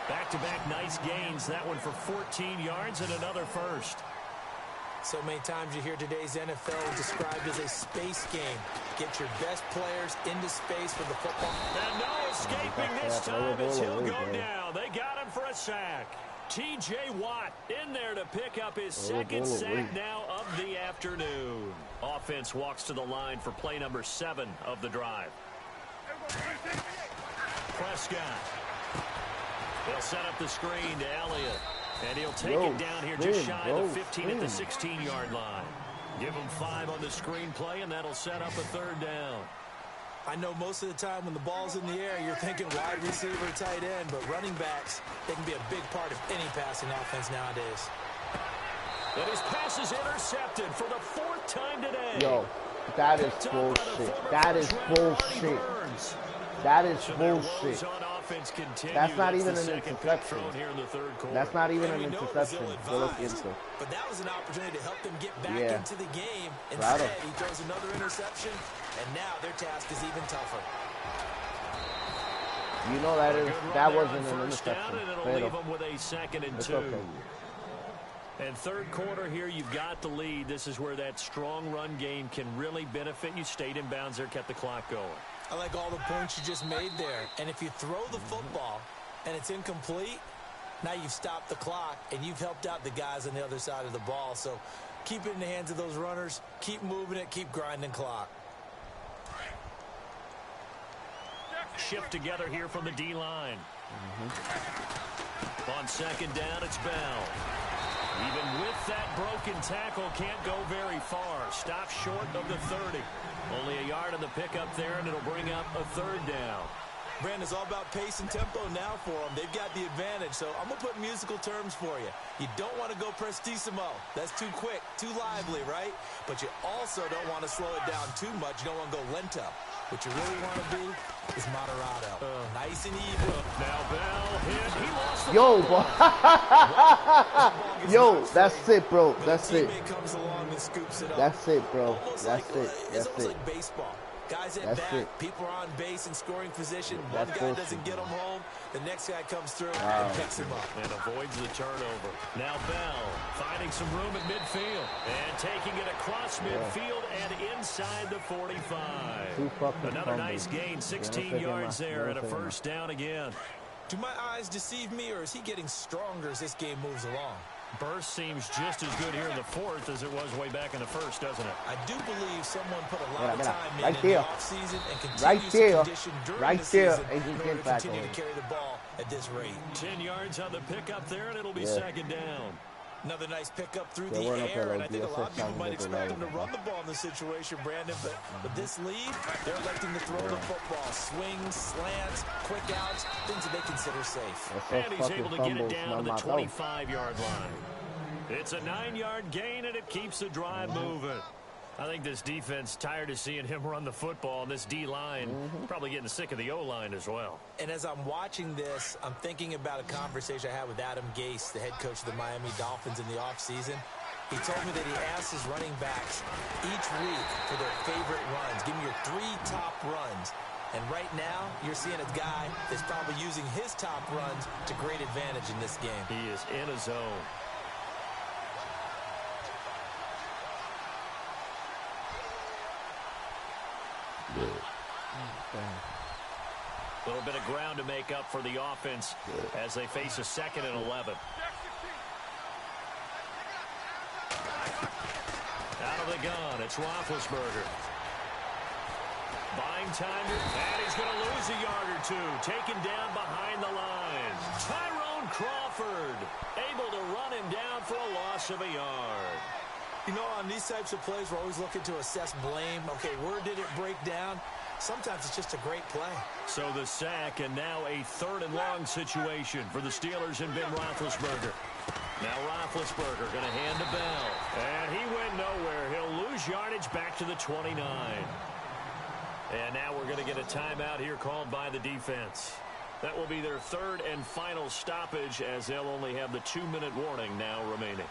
Back-to-back nice gains. That one for 14 yards and another first. So many times you hear today's NFL described as a space game. Get your best players into space for the football. And no escaping this time as he'll go down. They got him for a sack. T.J. Watt in there to pick up his second sack now of the afternoon. Offense walks to the line for play number 7 of the drive. Prescott. They'll set up the screen to Elliott. And he'll take it down here just shy of the 15 at the 16-yard line. Give him 5 on the screen play, and that'll set up a third down. I know most of the time when the ball's in the air, you're thinking wide receiver, tight end, but running backs, they can be a big part of any passing offense nowadays. And his pass is intercepted for the 4th time today. Yo, that is bullshit. That is bullshit. That is bullshit. That's not even an interception. That's not even an interception. But that was an opportunity to help them get back into the game. Instead, he throws another interception, and now their task is even tougher. You know that wasn't an interception. And it'll leave them with a 2nd and 2. And third quarter here, you've got the lead. This is where that strong run game can really benefit you. Stayed in bounds there, kept the clock going. I like all the points you just made there. And if you throw the football and it's incomplete, now you've stopped the clock and you've helped out the guys on the other side of the ball. So keep it in the hands of those runners. Keep moving it. Keep grinding clock. Shift together here from the D-line. On second down, it's Bell. Even with that broken tackle, can't go very far. Stop short of the 30. Only a yard on the pickup there, and it'll bring up a third down. Brandon, it's all about pace and tempo now for them. They've got the advantage, so I'm going to put musical terms for you. You don't want to go prestissimo. That's too quick, too lively, right? But you also don't want to slow it down too much. You don't want to go lento. What you really want to be is moderato. Nice and even. Now Bell hit. He lost the Yo, yo, that's it, bro. That's it. Comes along and scoops it up. That's it, bro. That's it. It's That's almost it. like baseball. Guys at That's bat, it. people are on base in scoring position. That's One guy bullshit, doesn't get him man. home, the next guy comes through and picks him up. And avoids the turnover. Now Bell finding some room at midfield. And taking it across midfield and inside the 45. Another nice gain, 16 yards there and a first down again. Do my eyes deceive me, or is he getting stronger as this game moves along? Burst seems just as good here in the fourth as it was way back in the first, doesn't it? I do believe someone put a lot of time right in there. the offseason and continues Right to there. condition during Right the there. season in order to continue to carry the ball at this rate. 10 yards on the pickup there, and it'll be second down. Another nice pickup through the air, and I think a lot of people might expect them to run the ball in this situation, Brandon, but with this lead, they're electing to throw the football. Swings, slants, quick outs, things that they consider safe. And he's able to get it down to the 25-yard line. It's a 9-yard gain, and it keeps the drive moving. I think this defense tired of seeing him run the football, and this D-line probably getting sick of the O-line as well. And as I'm watching this, I'm thinking about a conversation I had with Adam Gase, the head coach of the Miami Dolphins in the offseason. He told me that he asked his running backs each week for their favorite runs. Give me your 3 top runs. And right now, you're seeing a guy that's probably using his top runs to great advantage in this game. He is in a zone. A little bit of ground to make up for the offense as they face a 2nd and 11. Out of the gun, it's Roethlisberger. Buying time, and he's going to lose a yard or two. Taken down behind the line. Tyrone Crawford able to run him down for a loss of a yard. You know, on these types of plays, we're always looking to assess blame. Okay, where did it break down? Sometimes it's just a great play. So the sack, and now a 3rd and long situation for the Steelers and Ben Roethlisberger. Now Roethlisberger going to hand to Bell. And he went nowhere. He'll lose yardage back to the 29. And now we're going to get a timeout here called by the defense. That will be their 3rd and final stoppage, as they'll only have the 2-minute warning now remaining.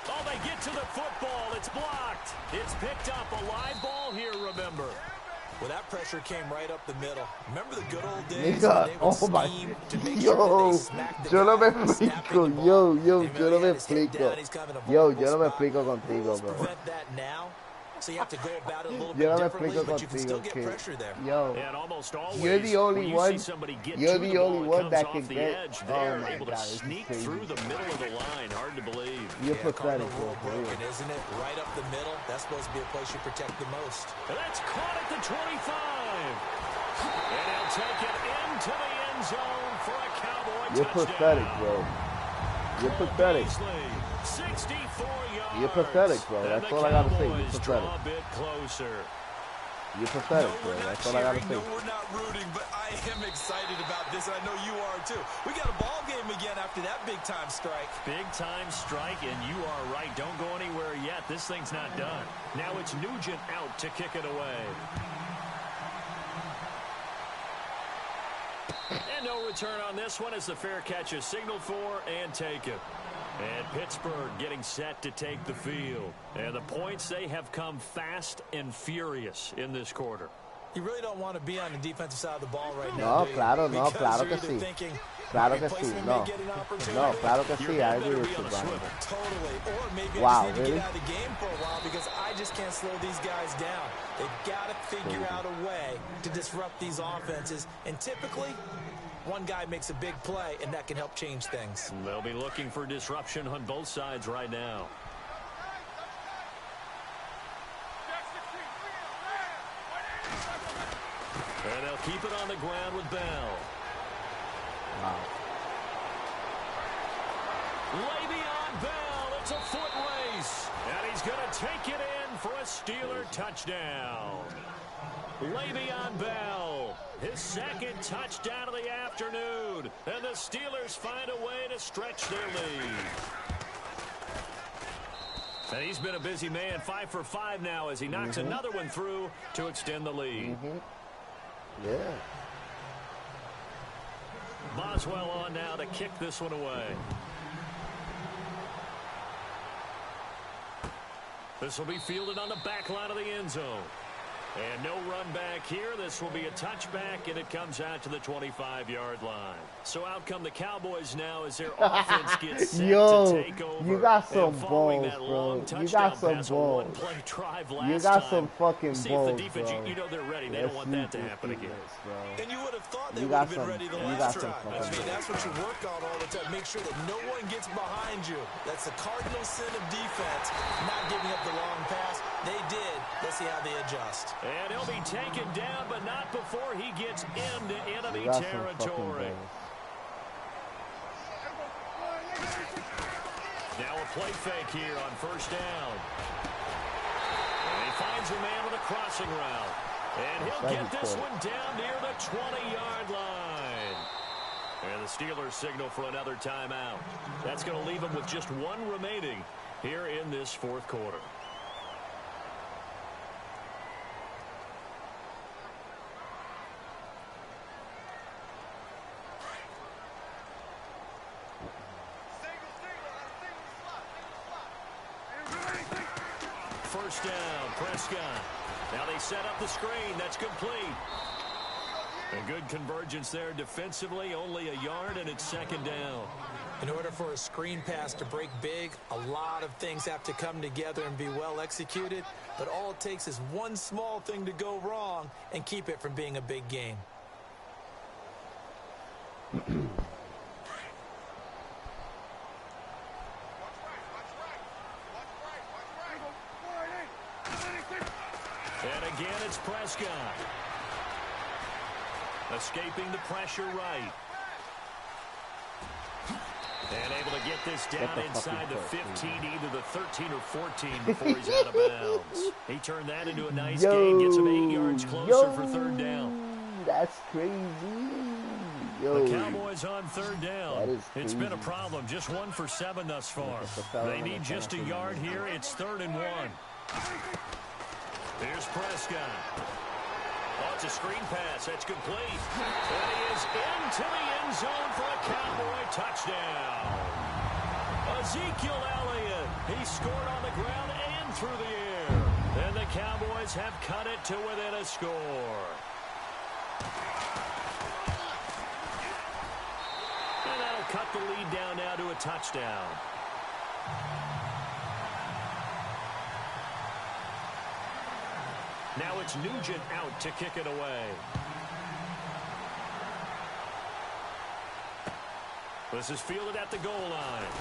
Oh, they get to the football. It's blocked. It's picked up. A live ball here, remember. Well, that pressure came right up the middle. Remember the good old days? Nigga, oh my, yo, yo no me explico, yo, no me explico contigo, bro. Prevent that now. So you have to go about it a little Yo no bit me differently, explico but you can still contigo, get pressure there. Yo, And almost always, you're the only one, you're the only one that can the get, edge. oh They're my able God, to this is sneak crazy. through the middle of the line. Hard to believe. You're pathetic, bro. Broken, isn't it? Right up the middle. That's supposed to be a place you protect the most. And that's caught at the 25. And he'll take it into the end zone for a Cowboy You're touchdown. pathetic, bro. You're pathetic. Beasley, 64 yards. You're pathetic, bro. And That's the all I gotta say. Cowboys You're draw pathetic. a bit closer. You're pathetic, bro. That's all I gotta say. No, we're not rooting, but I am excited about this, and I know you are too. We got a ball game again after that big-time strike. Big-time strike, and you are right. Don't go anywhere yet. This thing's not done. Now it's Nugent out to kick it away. And no return on this one as the fair catch is signaled for and taken. And Pittsburgh getting set to take the field. And the points, they have come fast and furious in this quarter. You really don't want to be on the defensive side of the ball right now. No, claro, no, claro que sí. Claro que sí, no. No, claro que sí, I agree with you, Brian. Totally. Or maybe Wow, I just need really? to get out of the game for a while because I just can't slow these guys down. They've got to figure out a way to disrupt these offenses. And typically, one guy makes a big play, and that can help change things. They'll be looking for disruption on both sides right now. And they'll keep it on the ground with Bell. Wow. Le'Veon Bell, it's a foot race. And he's going to take it in for a Steeler touchdown. Le'Veon Bell, his second touchdown of the afternoon. And the Steelers find a way to stretch their lead. And he's been a busy man, 5 for 5 now as he knocks another one through to extend the lead. Yeah. Boswell on now to kick this one away. This will be fielded on the back line of the end zone. And no run back here. This will be a touchback, and it comes out to the 25-yard line. So out come the Cowboys now as their offense gets set to take over. You got some balls, bro. You got some balls. You got some fucking balls, bro. You know they're ready. They don't want that to happen again. And you would have thought they would have been ready the last drive. I mean, that's what you work on all the time. Make sure that no one gets behind you. That's the cardinal sin of defense, not giving up the long pass. They did. Let's see how they adjust. And he'll be taken down, but not before he gets into enemy territory. Now a play fake here on first down. And he finds a man with a crossing route. And he'll get this one down near the 20-yard line. And the Steelers signal for another timeout. That's going to leave them with just one remaining here in this fourth quarter. First down, Prescott. Now they set up the screen. That's complete. A good convergence there defensively. Only a yard, and it's second down. In order for a screen pass to break big, a lot of things have to come together and be well executed. But all it takes is one small thing to go wrong and keep it from being a big game. And again, it's Prescott. Escaping the pressure right. And able to get this down inside the 15, either the 13 or 14 before he's out of bounds. He turned that into a nice gain, gets him 8 yards closer for third down. That's crazy. The Cowboys on third down. It's been a problem. Just 1 for 7 thus far. They need just a yard here. It's 3rd and 1. Here's Prescott. Oh, it's a screen pass. That's complete. And he is into the end zone for a Cowboy touchdown. Ezekiel Elliott. He scored on the ground and through the air. And the Cowboys have cut it to within a score. And that'll cut the lead down now to a touchdown. Now it's Nugent out to kick it away. This is fielded at the goal line.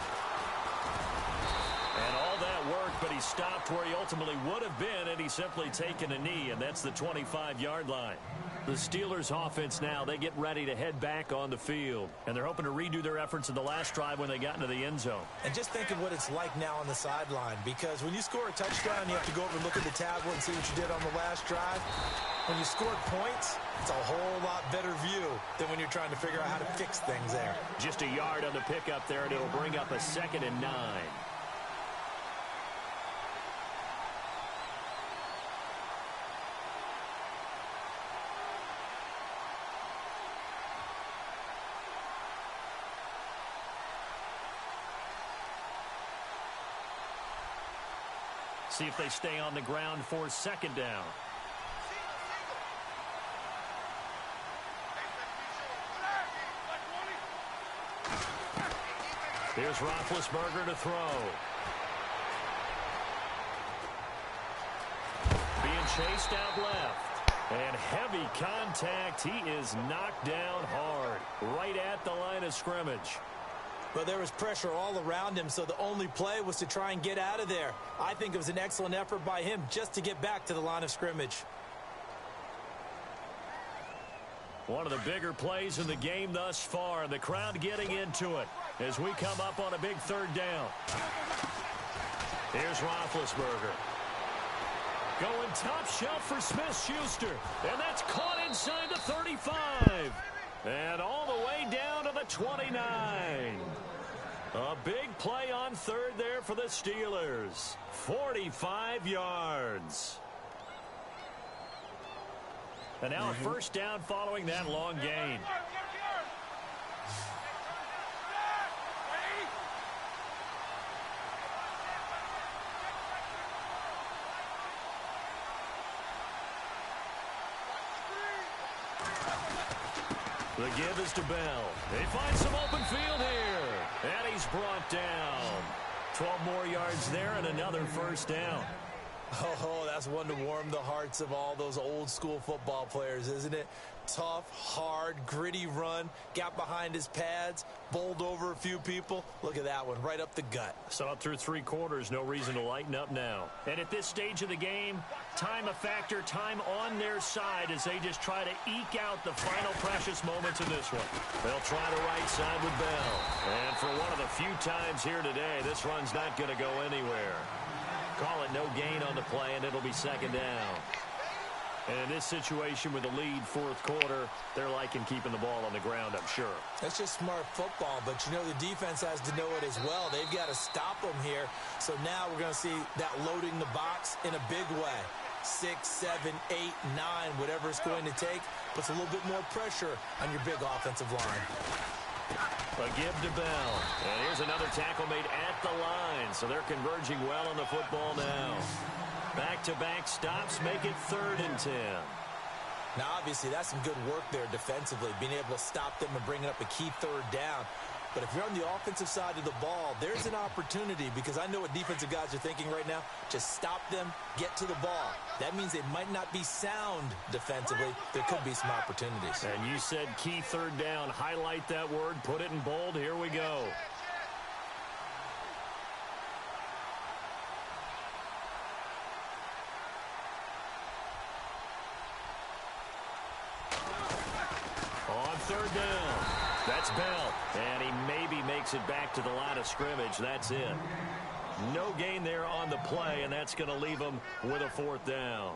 And all that work, but he stopped where he ultimately would have been, and he's simply taken a knee, and that's the 25-yard line. The Steelers offense now, they get ready to head back on the field. And they're hoping to redo their efforts in the last drive when they got into the end zone. And just think of what it's like now on the sideline, because when you score a touchdown, you have to go over and look at the tablet and see what you did on the last drive. When you scored points, it's a whole lot better view than when you're trying to figure out how to fix things there. Just a yard on the pickup there, and it'll bring up a 2nd and 9. See if they stay on the ground for 2nd down. Here's Roethlisberger to throw. Being chased out left. And heavy contact. He is knocked down hard. Right at the line of scrimmage. But there was pressure all around him, so the only play was to try and get out of there. I think it was an excellent effort by him just to get back to the line of scrimmage. One of the bigger plays in the game thus far. The crowd getting into it as we come up on a big third down. Here's Roethlisberger. Going top shelf for Smith-Schuster. And that's caught inside the 35. And all the way down to the 29. A big play on third there for the Steelers. 45 yards. And now a first down following that long gain. The give is to Bell. They find some open field here. And he's brought down. 12 more yards there and another first down. Oh, that's one to warm the hearts of all those old school football players, isn't it? Tough, hard, gritty run. Got behind his pads, bowled over a few people. Look at that one, right up the gut. Saw it through 3 quarters. No reason to lighten up now. And at this stage of the game, time a factor, time on their side as they just try to eke out the final precious moments of this one. They'll try the right side with Bell. And for one of the few times here today, this run's not going to go anywhere. Call it no gain on the play, and it'll be second down. And in this situation with the lead fourth quarter, they're liking keeping the ball on the ground, I'm sure. That's just smart football, but you know the defense has to know it as well. They've got to stop them here. So now we're going to see that loading the box in a big way. 6, 7, 8, 9, whatever it's going to take, puts a little bit more pressure on your big offensive line. A give to Bell. And here's another tackle made at the line. So they're converging well on the football now. Back-to-back stops make it 3rd and 10. Now, obviously, that's some good work there defensively, being able to stop them and bringing up a key 3rd down. But if you're on the offensive side of the ball, there's an opportunity because I know what defensive guys are thinking right now. Just stop them, get to the ball. That means they might not be sound defensively. There could be some opportunities. And you said key 3rd down. Highlight that word. Put it in bold. Here we go. On 3rd down. That's Bell, and he maybe makes it back to the line of scrimmage. That's it. No gain there on the play, and that's going to leave him with a 4th down.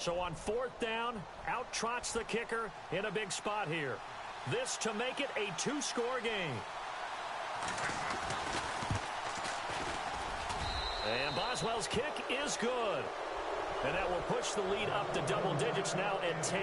So on 4th down, out trots the kicker in a big spot here. This to make it a 2-score game. And Boswell's kick is good. And that will push the lead up to double digits now at 10.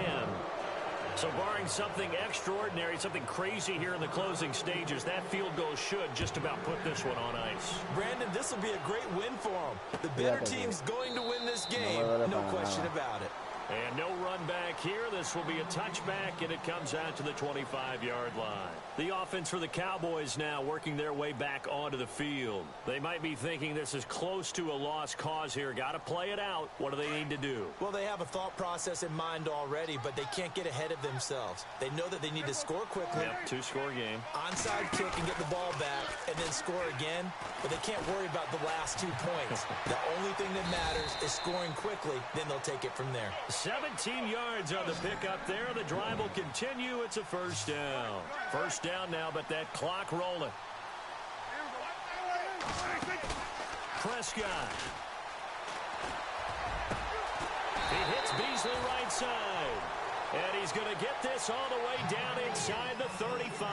So barring something extraordinary, something crazy here in the closing stages, that field goal should just about put this one on ice. Brandon, this will be a great win for them. The better team's going to win this game, no question about it. And no run back here. This will be a touchback, and it comes out to the 25-yard line. The offense for the Cowboys now working their way back onto the field. They might be thinking this is close to a lost cause here. Got to play it out. What do they need to do? Well, they have a thought process in mind already, but they can't get ahead of themselves. They know that they need to score quickly. Yep, 2-score game. Onside kick and get the ball back and then score again, but they can't worry about the last 2 points. The only thing that matters is scoring quickly, then they'll take it from there. 17 yards on the pickup there. The drive will continue. It's a first down. First down now, but that clock rolling. Prescott. He hits Beasley right side. And he's going to get this all the way down inside the 35.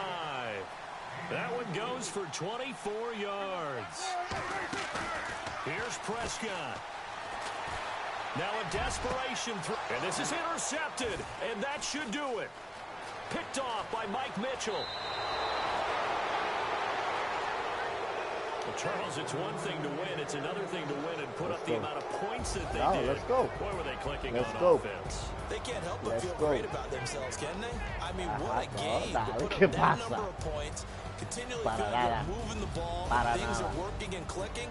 That one goes for 24 yards. Here's Prescott. Now a desperation throw. And this is intercepted. And that should do it. picked off by Mike Mitchell. Well, Charles, it's one thing to win. It's another thing to win and put up the amount of points that they did. Let's go. Boy, were they clicking on offense. They can't help but feel great about themselves, can they? I mean, what a game to put up that number of points, continually feel like you're moving the ball, things are working and clicking.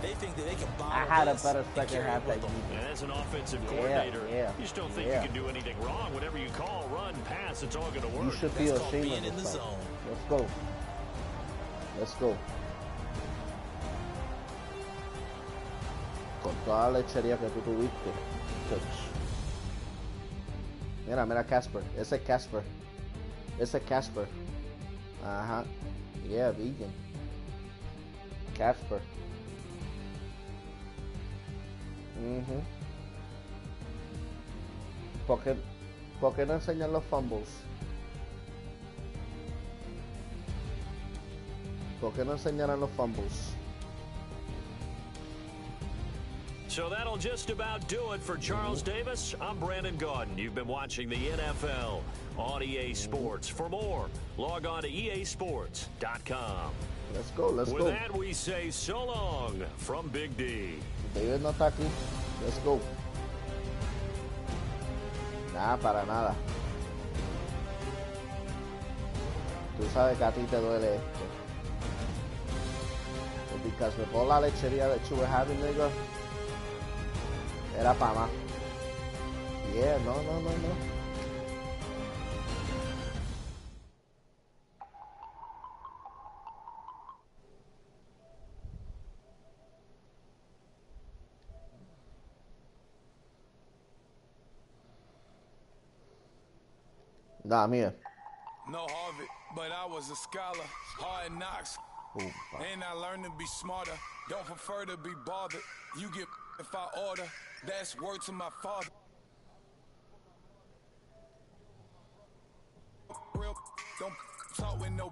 They think that they can bottle I had a better second half than you. And as an offensive coordinator, you just don't think you can do anything wrong. Whatever you call, run, pass, it's all going to work. You should feel ashamed of yourself. Let's go. Let's go. Con toda la lechería que tú tuviste. Mira, mira Casper. Ese Casper. Ese Casper. Ajá. Yeah, vegan. Casper. ¿Por qué no enseñan los fumbles? ¿Por qué no enseñaron los fumbles? So that'll just about do it for Charles Davis. I'm Brandon Gaudin. You've been watching the NFL on EA Sports. For more, log on to easports.com. Let's go, let's go. With that, we say so long from Big D. David no está aquí. Let's go. Nada, para nada. Tú sabes que a ti te duele esto. Because with all la lechería that you were having, nigga, era pa' más. Yeah, no. Nah, I'm here. No Harvard, but I was a scholar. Hard knocks. And I learned to be smarter. Don't prefer to be bothered. You get if I order. That's word to my father. Real, don't talk with no.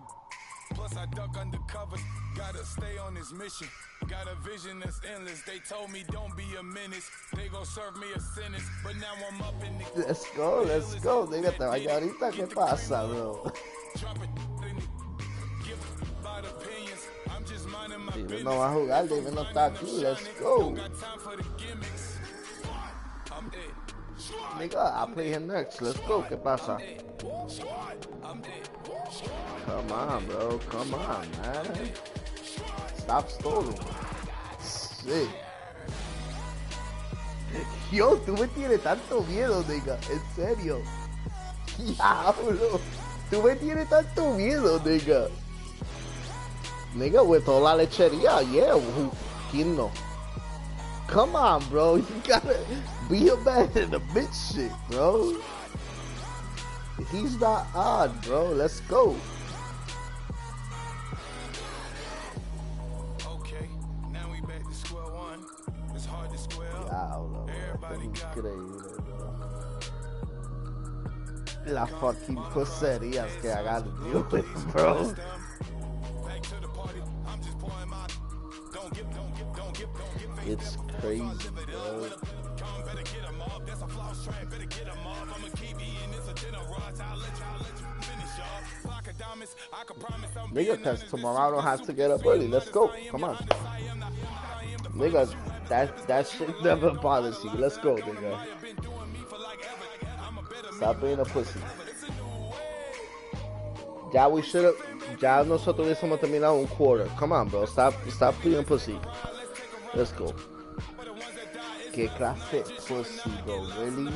Plus I duck undercover. Gotta stay on this mission. Got a vision that's endless. They told me don't be a menace. They gon' serve me a sentence. But now I'm up in the. Let's go. Nigga, te vaya ahorita. ¿Qué pasa, bro? David no va a jugar. David no está aquí. Let's go. Nigga, I'll play him next. Let's go. ¿Qué pasa? Come on, bro. Come on, man. Stop stalling. Shit. Yo, tú me tienes tanto miedo, nigga. En serio. Diablo. Tú me tienes tanto miedo, nigga. Nigga, with toda la lechería. Yeah. ¿Quién no? Come on, bro. You gotta be a man in the mid shit, bro. He's not odd, bro. Let's go. Okay, now we back to square one. It's hard to square up. Everybody got increíble, bro. Las fucking coserias que I gotta deal with, bro. It's crazy, bro. Nigga, cause tomorrow I don't have to get up early. Let's go. Come on. Nigga, that shit never bothers you. Let's go, nigga. Stop being a pussy. Ya we should've. Ya nosotros hubiésemos terminado un quarter. Come on, bro. Stop being a pussy. Let's go. ¿Qué clase pussy, bro? Really?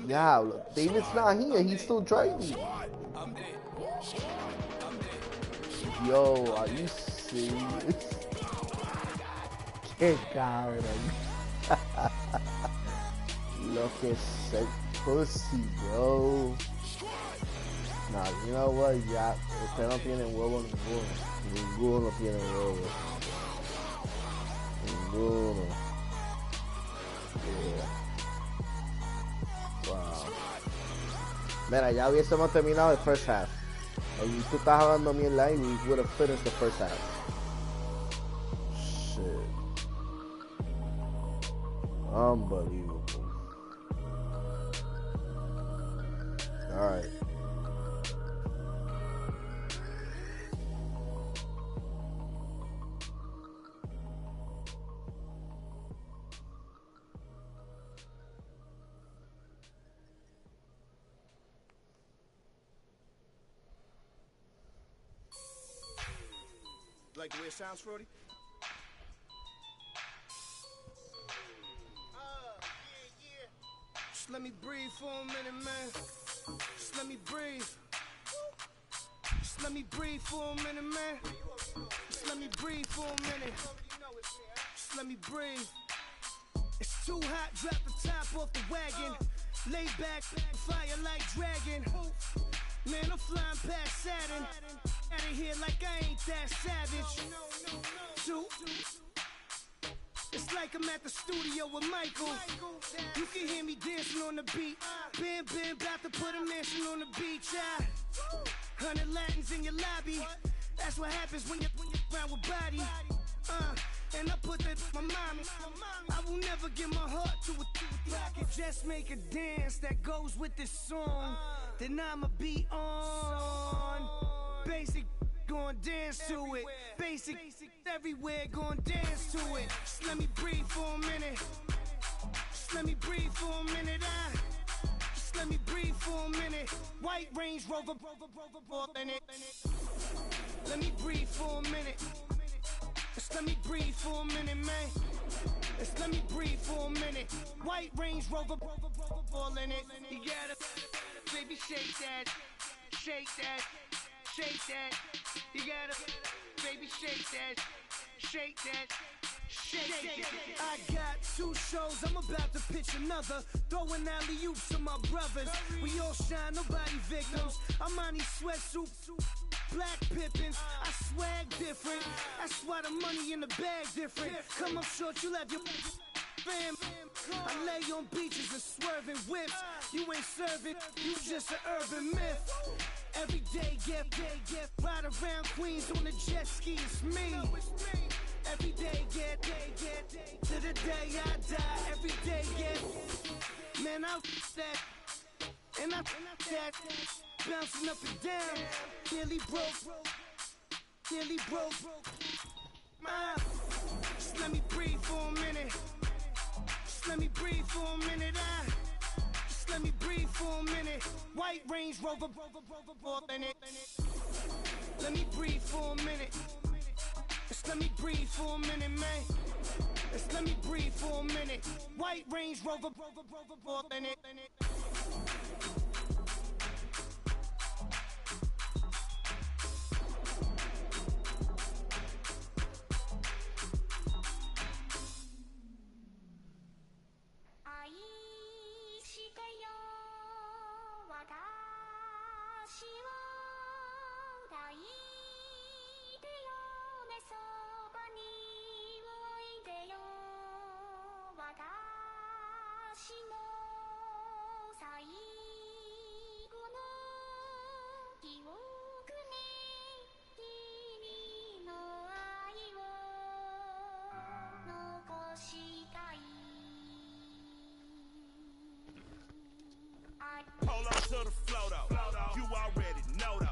Yeah, look, David's not here. He's still driving. Yo, are you serious? Qué cabrón. Look at that pussy, bro. Nah, you know what? Ya, usted no tiene huevo ninguno. Ninguno tiene huevo. Ninguno. Yeah. Wow. Mira, ya hubiésemos terminado el first half. Y tú estás hablando mierda y we would have finished the first half. Shit. Unbelievable. Alright. Like the way it sounds, Frody? Just let me breathe for a minute, man. Just let me breathe. Just let me breathe for a minute, man. Just let me breathe for a minute. Just let me breathe. It's too hot, drop the top off the wagon. Lay back, fire like dragon. Man, I'm flying past Saturn. Out of here like I ain't that savage. Two. It's like I'm at the studio with Michael. You can hear me dancing on the beat. Bam, bam, about to put a mansion on the beach. 100 Latins in your lobby. That's what happens when you're around with body. And I put that in my mommy. I will never give my heart to a I can just make a dance that goes with this song. Then I'ma be on. Basic, gon' dance to it. Basic, everywhere, gon' dance to it. Just let me breathe for a minute. Just let me breathe for a minute. Just let me breathe for a minute. White Range Rover, in it. Let me breathe for a minute. Just let me breathe for a minute, man. Just let me breathe for a minute. White Range Rover, all in it. You gotta, baby, shake that, shake that, shake that. You gotta, baby, shake that, shake that. Shake it. I got 2 shows, I'm about to pitch another. Throwing alley-oops to my brothers. We all shine, nobody victims. I'm on these sweatsuits, black Pippins. I swag different. That's why the money in the bag different. Come up short, you have your fam. I lay on beaches and swerving whips. You ain't serving, you just an urban myth. Every day, get ride around Queens on the jet ski, it's me. Every day, get to the day I die. Every day, get man, I that and I that bouncing up and down. Nearly broke. Just let me breathe for a minute. Just let me breathe for a minute. Just let me breathe for a minute. White Range Rover, in it. Let me breathe for a minute. Just let me breathe for a minute, man. Just let me breathe for a minute. White Range Rover, in it. Hold on to the flow though. You already know though.